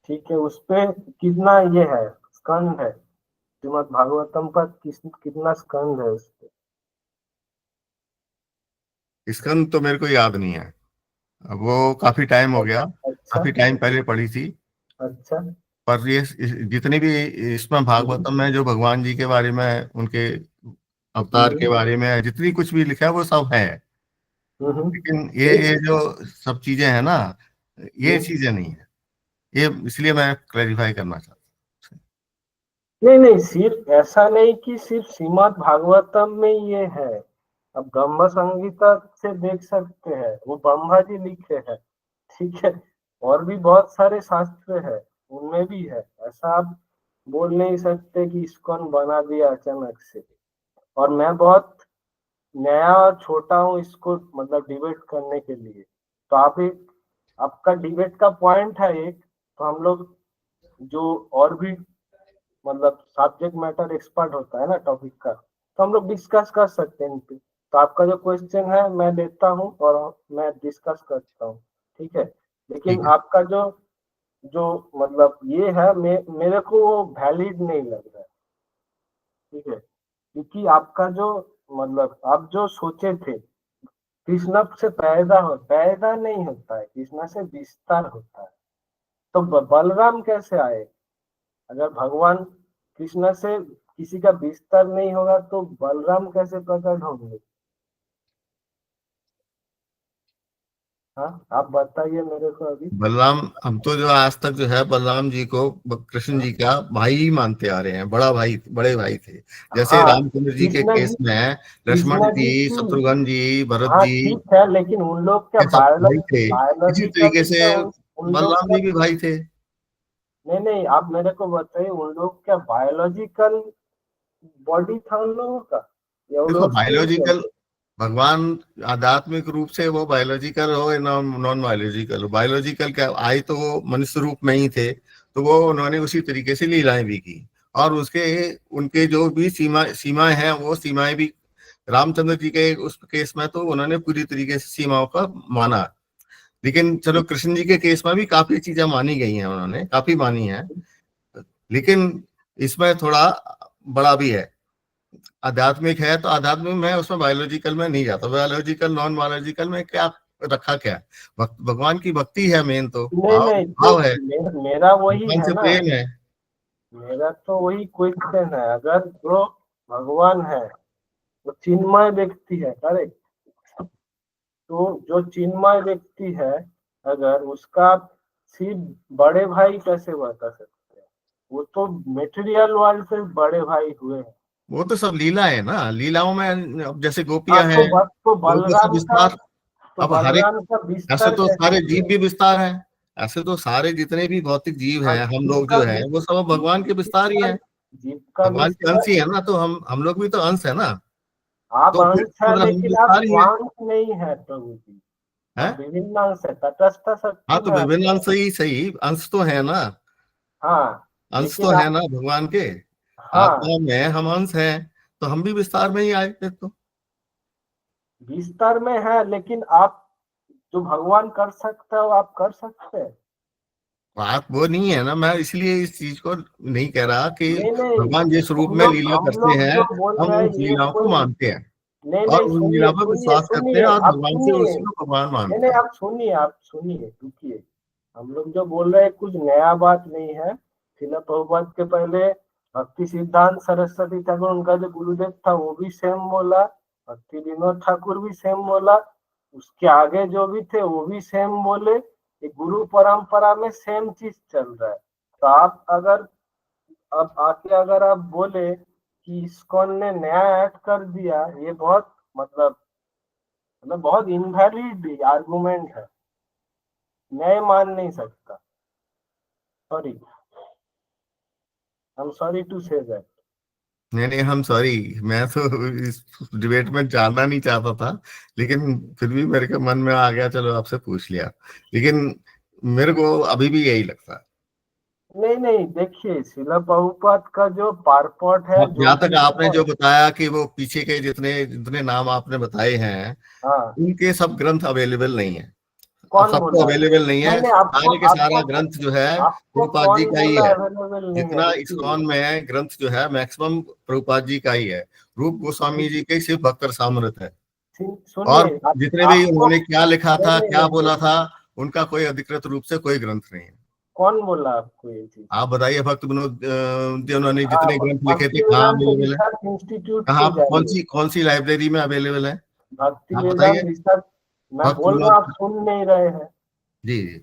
ठीक है। उस पे कितना ये है, स्कंद है? श्रीमद् भागवतम पर कितना स्कंद है उस पे? इसका तो मेरे को याद नहीं है, अब वो काफी टाइम हो गया, अच्छा काफी टाइम पहले पढ़ी थी। अच्छा। पर ये जितनी भी इसमें भागवतम में जो भगवान जी के बारे में, उनके अवतार के हम्म, बारे में जितनी कुछ भी लिखा है वो सब है। लेकिन ये एक जो सब चीजें हैं ना, ये हम्म, चीजें नहीं है। ये इसलिए मैं क्लैरिफाई करना चाहता हूँ। नहीं नहीं, सिर्फ ऐसा नहीं कि सिर्फ श्रीमद् भागवतम में ये है। अब ब्रह्म संहिता से देख सकते हैं, वो ब्रह्मा जी लिखे हैं। ठीक है। और भी बहुत सारे शास्त्र है, उनमें भी है। ऐसा आप बोल नहीं सकते कि इस्कॉन बना दिया अचानक से। और मैं बहुत नया और छोटा हूँ इसको मतलब डिबेट करने के लिए। तो आप एक, आपका डिबेट का पॉइंट है एक, तो हम लोग जो और भी मतलब सब्जेक्ट मैटर एक्सपर्ट होता है ना टॉपिक का, तो हम लोग डिस्कस कर सकते हैं इन पे। तो आपका जो क्वेश्चन है मैं लेता हूँ और मैं डिस्कस करता हूँ। ठीक है। ठीक लेकिन है। आपका जो जो मतलब ये है, मेरे को वो वैलिड नहीं लग रहा है। ठीक है। क्योंकि आपका जो मतलब आप जो सोचे थे, कृष्ण से पैदा नहीं होता है, कृष्ण से विस्तार होता है। तो बलराम कैसे आए? अगर भगवान कृष्ण से किसी का विस्तार नहीं होगा तो बलराम कैसे प्रकट होंगे? हाँ, आप बताइए मेरे को अभी। बलराम, हम तो जो आज तक जो है बलराम जी को कृष्ण जी का भाई ही मानते आ रहे हैं, बड़े भाई थे। जैसे हाँ, रामचंद्र जी के केस में लक्ष्मण कृष्ण जी जी, की, शत्रुघ्न जी, भरत हाँ जी, ठीक है, लेकिन उन लोग क्या ये सब भाई थे। इसी तरीके बायोलॉजिकली से क्या उन लोग बलराम क्या? जी भी भाई थे। नहीं नहीं, आप मेरे को बताइए उन लोग क्या बायोलॉजिकल बॉडी था उन लोगों का, या वो देखो लोग बायोलॉजिकल, spiritual? भगवान आध्यात्मिक रूप से वो बायोलॉजिकल हो या नॉन बायोलॉजिकल हो, बायोलॉजिकल क्या आए तो वो मनुष्य रूप में ही थे, तो वो उन्होंने उसी तरीके से लीलाएं भी की, और उसके उनके जो भी सीमाएं हैं वो सीमाएं भी रामचंद्र जी के उस केस में तो उन्होंने पूरी तरीके से सीमाओं का माना। लेकिन चलो कृष्ण जी के केस में भी काफी चीजें मानी गई हैं, उन्होंने काफी मानी है, लेकिन इसमें थोड़ा बड़ा भी है। आध्यात्मिक है तो आध्यात्मिक में, उसमें बायोलॉजिकल में नहीं जाता, बायोलॉजिकल नॉन बायोलॉजिकल में क्या रखा क्या है? भगवान की भक्ति है मेन, तो नहीं भाव नहीं, तो भाव है, मेरा वही भगवान है से ना, प्रेम है। मेरा तो वही क्वेश्चन है, अगर जो भगवान है वो चिन्मय व्यक्ति है, करेक्ट? तो जो चिन्मय व्यक्ति है, अगर उसका सिर्फ बड़े भाई कैसे बता सकते हैं? वो तो मेटेरियल वर्ल्ड से बड़े भाई हुए हैं। वो तो सब लीला है ना, लीलाओं में अब जैसे हाँ, गोपियां हैं, तो वो तो सब विस्तार। अब हर एक, बलराम का ऐसे विस्तार तो कैसे सारे जीव हुआ? भी विस्तार है, ऐसे तो सारे जितने भी भौतिक जीव हाँ, हैं, हम जीव लोग का जो है वो सब भगवान के विस्तार ही विस्तार, है, जीव का भगवान के विस्तार। अंश ही है ना, तो हम लोग भी तो अंश है ना, आप तो फिर अंश है, मतलब हम लेकिन आप विस्तार ही है। स्वांश नहीं है प्रभु जी। हैं? आप विभिन्न अंश है, तटस्थ हाँ शक्ति तो में विभिन्न आते हैं। अंश ही सही, अंश तो है ना, हाँ, अंश तो लेकिन है आप, ना भगवान के, हाँ, आत्मा में हम अंश हैं, तो हम भी विस्तार में ही आए फिर तो। विस्तार में है, लेकिन आप जो भगवान कर सकते हो आप कर सकते हैं। बात वो नहीं है ना, मैं इसलिए इस चीज को नहीं कह रहा कि नहीं नहीं, भगवान जिस रूप में लीला हम करते लोग हैं जो बोल हम रहे हैं उस ये लीलाओं को कोई, मानते हैं, नहीं और नहीं, उन सुनिए लीलाओं पर सुनिए विश्वास करते हैं, सुनिए, और आप भगवान से सुनिए, उसी को भगवान नहीं मानते नहीं, हैं। आप सुनिए रुकिए। हम लोग जो बोल रहे हैं कुछ नया बात नहीं है। शिला प्रभुपाद के पहले भक्ति सिद्धांत सरस्वती ठाकुर, उनका जो गुरुदेव था वो भी सेम बोला, भक्ति विनोद ठाकुर भी सेम बोला, उसके आगे जो भी थे वो भी सेम बोले। ये गुरु परंपरा में सेम चीज चल रहा है। तो आप अगर अब आके अगर आप बोले कि इस्कॉन ने नया ऐड कर दिया, ये बहुत मतलब बहुत इनवैलिड आर्गुमेंट है, मैं मान नहीं सकता। Sorry, I am sorry to say that. नहीं नहीं, हम सॉरी, मैं तो इस डिबेट में जानना नहीं चाहता था, लेकिन फिर भी मेरे के मन में आ गया, चलो आपसे पूछ लिया, लेकिन मेरे को अभी भी यही लगता है। नहीं नहीं, देखिए शिला प्रभुपाद का जो पारपॉट है, अब जो जहाँ तक भी आपने जो है, बताया कि वो पीछे के जितने जितने नाम आपने बताए हैं, हाँ, उनके सब ग्रंथ अवेलेबल नहीं है, अब कौन सबको बोला? अवेलेबल नहीं नहीं है, नहीं, आपको सारे के सारा आपको ग्रंथ जो है आपको प्रभुपाद जी कौन का ही बोला है। अवेलेबल नहीं है? जितना रुकिए, इस्कॉन में ग्रंथ जो है मैक्सिमम प्रभुपाद जी का ही है, रूप गोस्वामी जी के सिर्फ भक्त रसामृत है, और सुनिए, जितने भी आपको, उन्होंने क्या लिखा नहीं था नहीं क्या नहीं, बोला था, उनका कोई अधिकृत रूप से कोई ग्रंथ नहीं है। कौन बोला आपको ये चीज? आप बताइए, भक्त विनोद जी उन्होंने हाँ, जितने ग्रंथ लिखे थे भक्ति कहाँ वेदांत अवेलेबल है, रिसर्च इंस्टीट्यूट कहाँ पे जाइए। कौन सी लाइब्रेरी में अवेलेबल है? भक्ति आप वेदांत बताइए। रिसर्च, मैं भक्त बोल रहा हूँ, विनोद आप सुन नहीं रहे हैं। जी जी।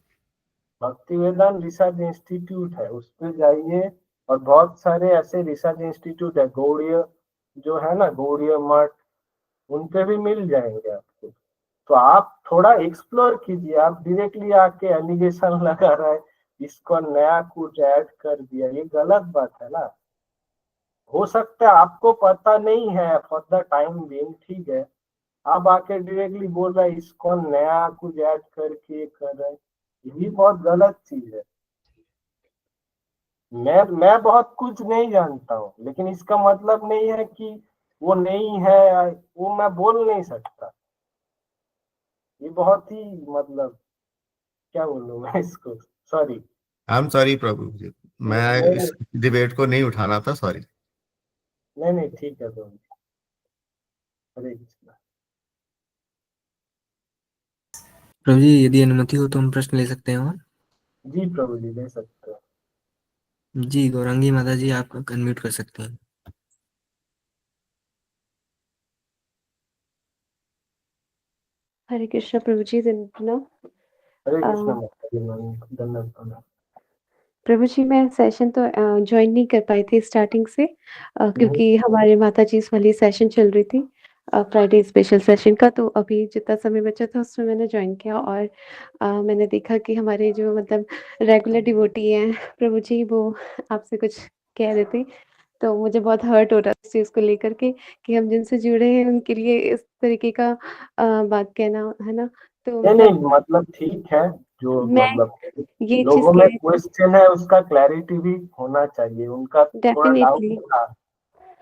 भक्ति वेदांत रिसर्च इंस्टीट्यूट है, उस पे जाइए, और बहुत सारे ऐसे रिसर्च इंस्टीट्यूट है, गौड़ीय जो है ना, गौड़ीय मठ, उन पे भी मिल जाएंगे आपको। तो आप थोड़ा एक्सप्लोर कीजिए, आप डायरेक्टली आके एलिगेशन लगा रहे हैं इसको नया कुछ ऐड कर दिया, ये गलत बात है ना। हो सकता है आपको पता नहीं है फॉर द टाइम बीइंग, ठीक है, आप आके डायरेक्टली बोल रहे हैं इसको नया कुछ ऐड करके कर रहे हैं, ये भी बहुत गलत चीज है। मैं बहुत कुछ नहीं जानता हूँ, लेकिन इसका मतलब नहीं है कि वो नहीं है, वो मैं बोल नहीं सकता। ये बहुत ही क्या बोलूं मैं इसको, सॉरी। आई एम सॉरी प्रभु जी, मैं नहीं इस डिबेट को नहीं उठाना था, सॉरी। नहीं नहीं, ठीक है तो, हरे कृष्णा। प्रभु जी यदि अनुमति हो तो हम प्रश्न ले सकते हैं और? जी प्रभु जी, ले सकते हो। जी गौरांगी माता जी, आप अनम्यूट कर सकते हैं। हरे कृष्णा प्रभु जी, हरे कृष्णा अ, माता जी, धन्यवाद प्रणाम। प्रभु जी मैं सेशन तो ज्वाइन नहीं कर पाई थी स्टार्टिंग से, क्योंकि हमारे माता जी वाली सेशन चल रही थी। फ्राइडे स्पेशल सेशन का, तो अभी जितना समय बचा था उसमें मैंने जॉइन किया और मैंने देखा कि हमारे जो मतलब रेगुलर डिवोटी हैं प्रभु जी, वो आपसे कुछ कह रहे थे, तो मुझे बहुत हर्ट हो रहा था इस चीज़ को लेकर के कि हम जिनसे जुड़े हैं उनके लिए इस तरीके का बात कहना, है ना? तो नहीं मतलब नहीं, मतलब ठीक है, जो मैं मतलब ये चीज़ लोगों कह में रही थी। क्वेश्चन है उसका क्लैरिटी भी होना चाहिए, उनका थोड़ा डाउट डेफ़िनेटली। था,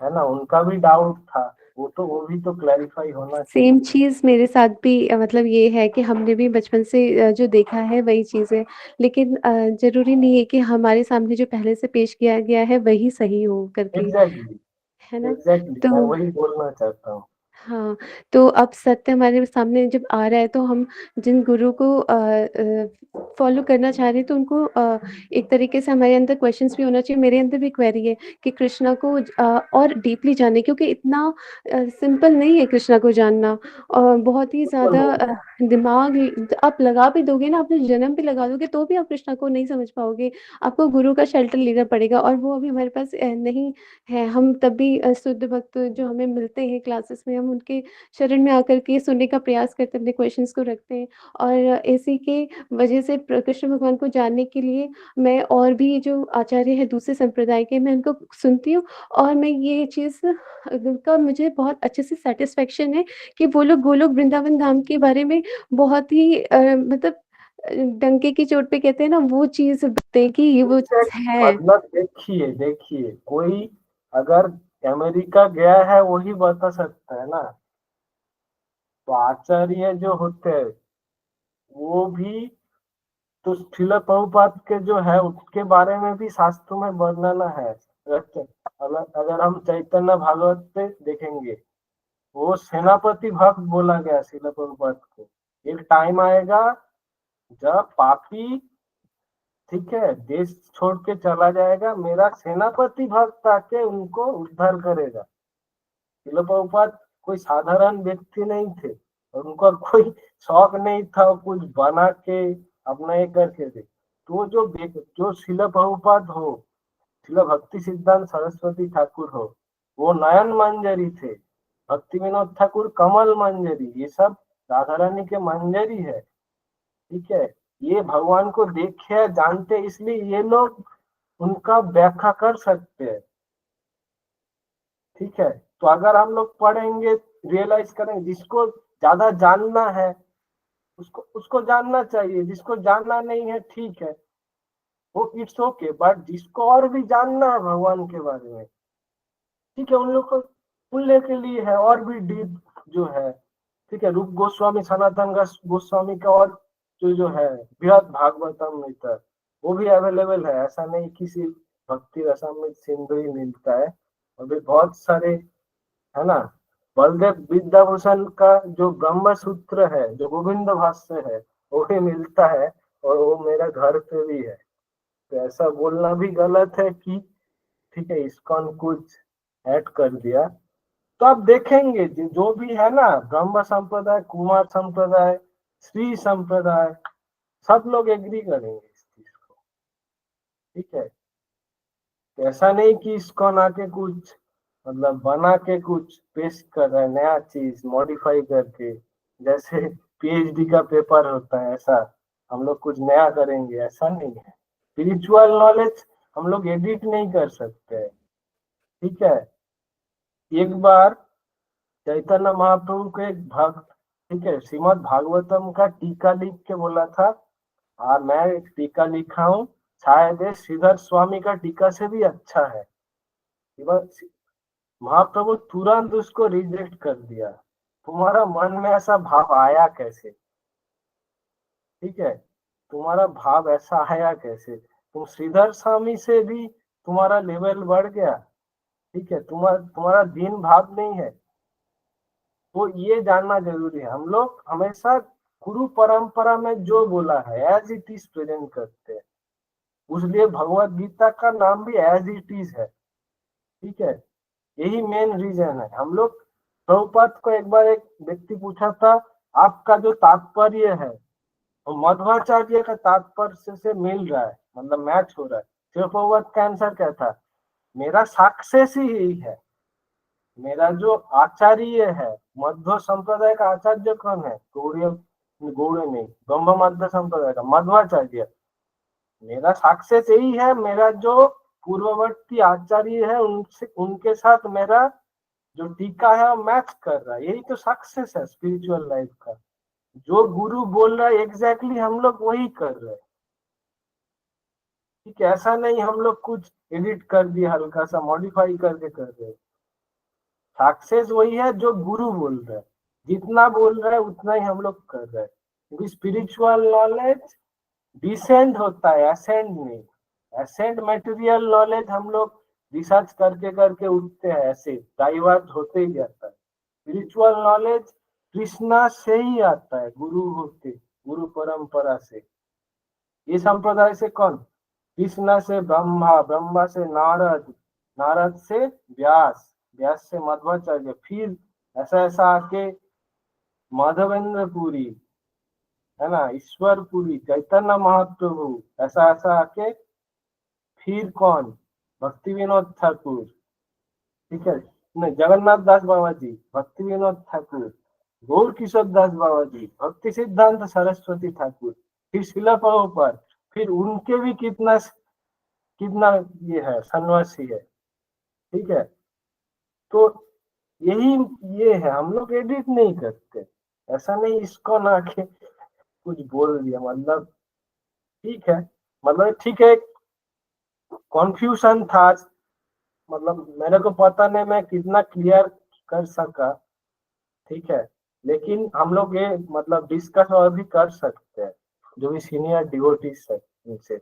है ना, उनका भी डाउट था, वो भी तो क्लैरिफाई होना सेम चाहिए। चीज़ मेरे साथ भी मतलब ये है कि हमने भी बचपन से जो देखा है वही चीज़ है। लेकिन ज़रूरी नहीं है कि हमारे सामने जो पहले से पेश किया गया है वही सही हो करके, एग्जैक्टली, है ना? एग्जैक्टली, मैं तो वही बोलना चाहता हूँ। हाँ, तो अब सत्य हमारे सामने जब आ रहा है तो हम जिन गुरु को फ़ॉलो करना चाह रहे हैं तो उनको एक तरीके से हमारे अंदर क्वेश्चन्स भी होना चाहिए। मेरे अंदर भी क्वेरी है कि कृष्णा को और डीपली जानें, क्योंकि इतना सिंपल नहीं है कृष्णा को जानना, और बहुत ही बिल्कुल ज़्यादा नहीं, दिमाग आप लगा भी दोगे ना, अपने जन्म पे लगा दोगे तो भी आप कृष्णा को नहीं समझ पाओगे। आपको गुरु का शेल्टर लेना पड़ेगा और वो अभी हमारे पास नहीं है। हम तब भी शुद्ध भक्त जो हमें मिलते हैं क्लासेस में, हम उनके शरण में आकर के सुनने का प्रयास करते हैं, अपने क्वेश्चंस को रखते हैं, और इसी के वजह से कृष्ण भगवान को जानने के लिए मैं और भी जो आचार्य हैं दूसरे संप्रदाय के, मैं उनको सुनती हूँ, और मैं ये चीज़ का मुझे बहुत अच्छे से सेटिस्फेक्शन है कि वो लोग गोलोक वृंदावन धाम के बारे में बहुत ही मतलब डंके की चोट पे कहते हैं ना, वो चीज़ बताते हैं कि ये वो चीज़ है। मतलब देखिए देखिए, कोई अगर अमेरिका गया है वही बता सकता है ना, तो आचार्य जो होते हैं वो भी तो शिला प्रभुपाद के जो है उसके बारे में भी शास्त्रों में वर्णन है। अगर अगर हम चैतन्य भागवत पे देखेंगे, वो सेनापति भक्त बोला गया शिला प्रभुपाद को। एक टाइम आएगा जब पापी, ठीक है, देश छोड़ के चला जाएगा, मेरा सेनापति भक्त आके उनको उद्धार करेगा। शिला प्रभुपाद कोई साधारण व्यक्ति नहीं थे, और उनका कोई शौक नहीं था कुछ बना के अपना ये करके दे। तो जो शिला प्रभुपाद हो, शिला भक्ति सिद्धांत सरस्वती ठाकुर हो, वो नयन मंजरी थे, भक्ति विनोद ठाकुर कमल मंजरी, ये सब राधा रानी के मंजरी है, ठीक है। ये भगवान को देखे जानते, इसलिए ये लोग उनका व्याख्या कर सकते हैं, ठीक है। तो अगर हम लोग पढ़ेंगे, रियलाइज करेंगे, जिसको ज्यादा जानना है उसको उसको जानना चाहिए, जिसको जानना नहीं है ठीक है, वो इट्स ओके, बट जिसको और भी जानना है भगवान के बारे में, ठीक है, उन लोग को सुनने के लिए है, और भी डीप जो है, ठीक है, रूप गोस्वामी सनातन गोस्वामी का और जो है बृहद भागवतम मिलता, वो भी अवेलेबल है, ऐसा नहीं किसी भक्ति रसामृत सिंधु ही मिलता है, अभी बहुत सारे, है ना। बलदेव विद्याभूषण का जो ब्रह्म सूत्र है, जो गोविंद भाष्य है, वो भी मिलता है, और वो मेरा घर पे भी है। तो ऐसा बोलना भी गलत है कि ठीक है इस्कॉन कुछ ऐड कर दिया। तो आप देखेंगे जो भी है ना, ब्रह्म संप्रदाय, कुमार संप्रदाय, श्री संप्रदाय, सब लोग एग्री करेंगे इस चीज को, ठीक है। तो ऐसा नहीं कि इस्कॉन आके कुछ मतलब बना के कुछ पेश कर रहा है, नया चीज मॉडिफाई करके, जैसे पीएचडी का पेपर होता है, ऐसा हम लोग कुछ नया करेंगे, ऐसा नहीं है। स्पिरिचुअल नॉलेज हम लोग एडिट नहीं कर सकते, ठीक है। एक बार चैतन्य महाप्रभु के एक भक्त, ठीक है, श्रीमद् भागवतम का टीका लिख के बोला था, और मैं एक टीका लिखा हूँ, शायद ये श्रीधर स्वामी का टीका से भी अच्छा है। महाप्रभु तुरंत उसको रिजेक्ट कर दिया। तुम्हारा मन में ऐसा भाव आया कैसे, ठीक है, तुम्हारा भाव ऐसा आया कैसे, तुम श्रीधर स्वामी से भी तुम्हारा लेवल बढ़ गया, ठीक है, तुम्हारा दीन भाव नहीं है। तो ये जानना जरूरी है, हम लोग हमेशा गुरु परंपरा में जो बोला है एज इट इज प्रेजेंट करते हैं, उसलिए भगवत गीता का नाम भी एज इट इज है, ठीक है। यही मेन रीजन है। हम लोग प्रभुपाद को एक बार एक व्यक्ति पूछा था, आपका जो तात्पर्य है वो मध्वाचार्य का तात्पर्य से मिल रहा है, मतलब मैच हो रहा है। फिर प्रभुपाद का आंसर क्या था, मेरा सक्सेस ही यही है, मेरा जो आचार्य है मध्व संप्रदाय का आचार्य कौन है? गौड़े नहीं, ब्रह्म मध्य संप्रदाय का मध्वाचार्य। मेरा सक्सेस यही है, मेरा जो पूर्ववर्ती आचार्य है उनसे, उनके साथ मेरा जो टीका है वो मैच कर रहा है। यही तो सक्सेस है स्पिरिचुअल लाइफ का। जो गुरु बोल रहा है एग्जैक्टली हम लोग वही कर रहे हैं। ठीक है, ऐसा नहीं हम लोग कुछ एडिट कर दिया, हल्का सा मॉडिफाई करके कर रहे हैं। सक्सेस वही है जो गुरु बोल रहा है, जितना बोल रहा है उतना ही हम लोग कर रहे हैं। क्योंकि स्पिरिचुअल नॉलेज डिसेंड होता है, असेंड नहीं। असेंड मटेरियल नॉलेज हम लोग रिसर्च करके करके उठते हैं, ऐसे डाइवर्ट होते ही जाता है। स्पिरिचुअल नॉलेज कृष्णा से ही आता है, गुरु होते, गुरु परंपरा से। ये संप्रदाय से कौन? कृष्णा से ब्रह्मा, ब्रह्मा से नारद, नारद से व्यास, व्यास से मध्वाचार्य, फिर ऐसा ऐसा आके माधवेंद्र पुरी, है ना, ईश्वर पुरी, चैतन्य महाप्रभु, ऐसा ऐसा आके फिर कौन? भक्ति विनोद ठाकुर, ठीक है, नहीं, जगन्नाथ दास बाबा जी, भक्ति विनोद ठाकुर, गौर किशोर दास बाबा जी, भक्ति सिद्धांत सरस्वती ठाकुर, फिर शिला प्रभुपाद, फिर उनके भी कितना कितना ये है, सन्यासी है। ठीक है, तो यही ये है, हम लोग एडिट नहीं करते। ऐसा नहीं इसको ना के कुछ बोल दिया, मतलब ठीक है, मतलब ठीक है, कॉन्फ्यूजन था, मतलब मेरे को पता नहीं मैं कितना क्लियर कर सका। ठीक है, लेकिन हम लोग ये मतलब डिस्कस और भी कर सकते हैं, जो भी सीनियर डिवोटीज है उनसे।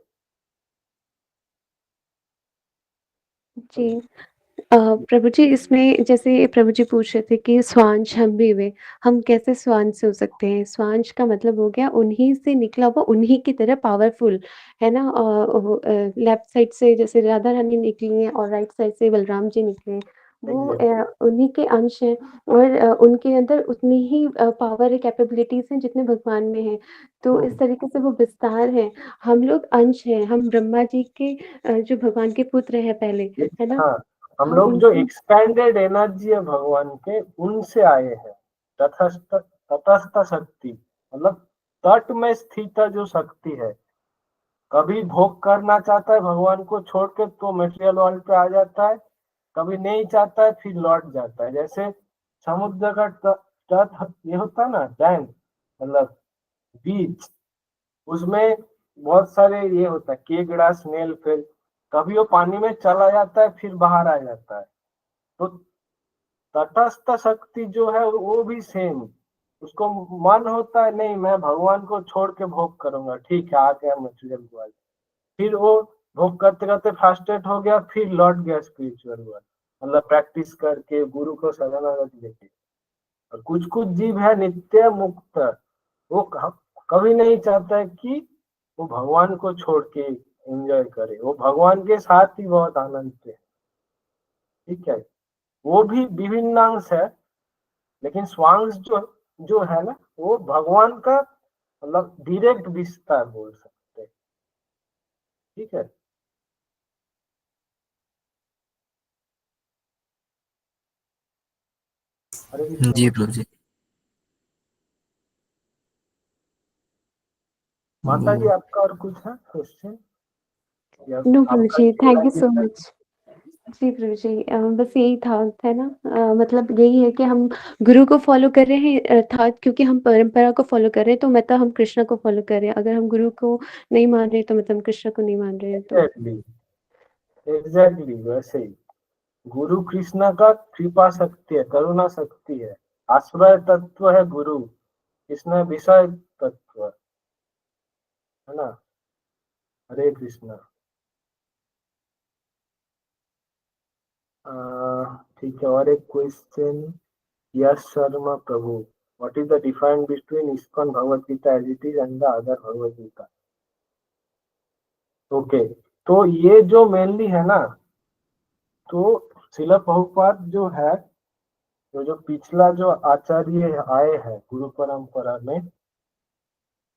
जी। प्रभु जी, इसमें जैसे प्रभु जी पूछ रहे थे कि स्वांश हम भी हुए, हम कैसे स्वांश हो सकते हैं? स्वांश का मतलब हो गया उन्हीं से निकला हुआ, उन्हीं की तरह पावरफुल, है ना? लेफ्ट साइड से जैसे राधा रानी निकली हैं और राइट साइड से बलराम जी निकले हैं, वो उन्हीं के अंश हैं और उनके अंदर उतनी ही पावर कैपेबिलिटीज़ हैं जितने भगवान में हैं। तो इस तरीके से वो विस्तार हैं। हम लोग अंश हैं, हम ब्रह्मा जी के जो भगवान के पुत्र हैं पहले, है ना? हाँ, हम हम लोग जो उनसे एक्सपैंडेड एनर्जी है भगवान के, उनसे आए हैं। तटस्थ, तटस्थ शक्ति मतलब तट में स्थित जो शक्ति है, कभी भोग करना चाहता है भगवान को छोड़ के तो मटेरियल वर्ल्ड पे आ जाता है, कभी नहीं चाहता है फिर लौट जाता है। जैसे समुद्र का तट ये होता है ना, डैम मतलब बीच, उसमें बहुत सारे ये होता है केकड़ा, स्नेल, फिर कभी वो पानी में चला जाता है फिर बाहर आ जाता है। तो तटस्थ शक्ति जो है वो भी सेम, उसको मन होता है नहीं मैं भगवान को छोड़ के भोग करूंगा, ठीक है, आ गया मटेरियल वर्ल्ड, फिर वो भोग करते करते फ्रस्ट्रेट हो गया, फिर लौट गया स्पिरिचुअल वर्ल्ड, मतलब प्रैक्टिस करके गुरु को शरणागत लेके। और कुछ कुछ जीव है नित्य मुक्त, वो कभी नहीं चाहता है कि वो भगवान को छोड़ के एंजॉय करे, वो भगवान के साथ ही बहुत आनंद है। ठीक है, वो भी विभिन्न अंश है, लेकिन स्वांश जो जो है ना, वो भगवान का मतलब डायरेक्ट विस्तार बोल सकते हैं। ठीक है, हरे कृष्ण। जी प्रभु जी। माता जी आपका और कुछ है question? No Prabhu ji, thank you so आपका मच। जी प्रभु जी, बस यही था, है ना? मतलब यही है कि हम गुरु को फॉलो कर रहे हैं, अर्थात क्योंकि हम परंपरा को फॉलो कर रहे हैं तो मतलब हम कृष्ण को फॉलो कर रहे हैं। अगर हम गुरु को नहीं मान रहे तो मतलब हम कृष्ण को नहीं मान रहे हैं। तो एग्जैक्टली वैसे ही गुरु कृष्ण का कृपा शक्ति है, करुणा शक्ति है, आश्रय तत्व है गुरु, कृष्ण विषय तत्व, है ना। हरे कृष्णा। ठीक है, और एक question, yes Sharma Prabhu, what is the difference between ISKCON Bhagavad Gita as it is and the other Bhagavad Gita? Okay, तो ये जो मेनली है ना, तो शिला प्रभुपाद जो है, तो जो पिछला जो आचार्य आए हैं गुरु परंपरा में,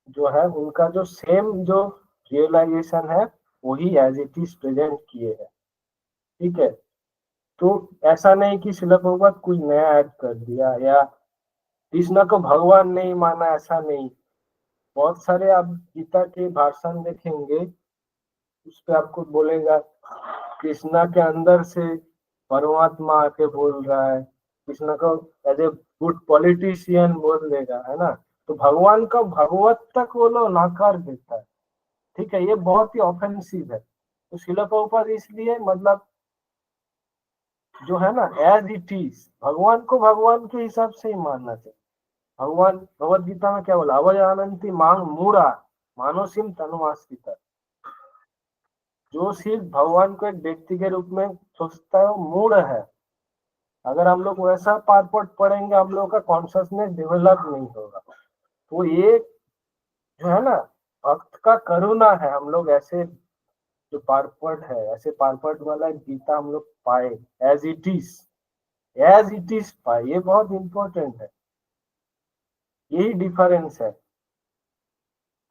जो है उनका जो सेम जो रियलाइजेशन है वही एज इट इज प्रेजेंट किए हैं। ठीक है, तो ऐसा नहीं कि शिला प्रभुपाद कुछ नया ऐड कर दिया या कृष्ण को भगवान नहीं माना, ऐसा नहीं। बहुत सारे आप गीता के भाषण देखेंगे, उस पे आपको बोलेगा कृष्णा के अंदर से परमात्मा आके बोल रहा है, कृष्णा को एज ए गुड पॉलिटिशियन बोल देगा, है ना। तो भगवान का भगवत तक वो लोग नकार देता है, ठीक है। ये बहुत ही ऑफेंसिव है। तो शिला प्रभुपाद इसलिए मतलब जो है ना, एज इट इज, भगवान को भगवान के हिसाब से ही मानना चाहिए। भगवान भगवत गीता में क्या बोला, अवजानन्ति मांग मूढ़ा मानसिम तनुमास्तिता। जो सिर्फ भगवान को एक व्यक्ति के रूप में सोचता है वो मूढ़ है। अगर हम लोग वैसा पारपट पढ़ेंगे, हम लोग का कॉन्शियसनेस डेवलप नहीं होगा। तो ये जो है ना, भक्त का करुणा है। हम लोग ऐसे जो पारपट है, ऐसे पारपट वाला गीता हम लोग पाए, एज इट इज पाए। ये बहुत इंपॉर्टेंट है, यही डिफरेंस है।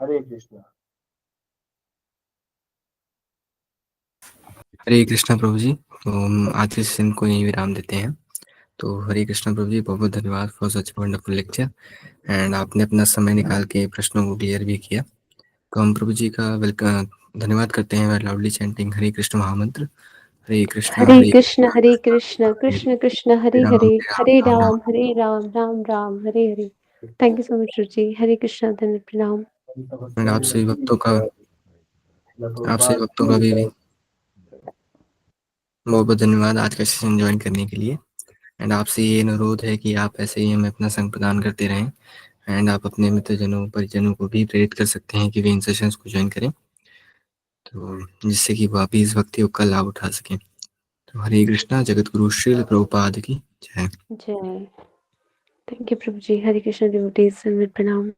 हरे कृष्णा। हरे कृष्णा प्रभु जी। तो हम आज के सेशन को यही विराम देते हैं। तो हरे कृष्णा प्रभु जी, बहुत बहुत धन्यवाद for such wonderful lecture, and आपने अपना समय निकाल के प्रश्नों को क्लियर भी किया। तो हम प्रभु जी का वेलकम धन्यवाद करते हैं लाउडली चैंटिंग हरे कृष्ण महामंत्र। हरे कृष्णा हरे कृष्ण कृष्ण कृष्ण हरे राम, हरे, हरे राम, राम हरे Ram, Ram Ram Hare Hare. Thank you so much जी। हरे कृष्णा, धन्य प्रणाम। एंड आप सभी भक्तों का भी बहुत बहुत धन्यवाद आज का सेशन ज्वाइन करने के लिए। एंड आपसे ये अनुरोध है कि आप ऐसे ही हमें अपना संग प्रदान करते रहें, एंड आप अपने मित्रजनों परिजनों को भी प्रेरित कर सकते हैं कि वे इन सेशंस को ज्वाइन करें, तो जिससे कि वो भी इस भक्ति योग का लाभ उठा सकें। तो हरे कृष्णा। जगत गुरु श्रील प्रभुपाद की जय। जय। Thank you Prabhu ji. Hare Krishna devotees, धन्य प्रणाम।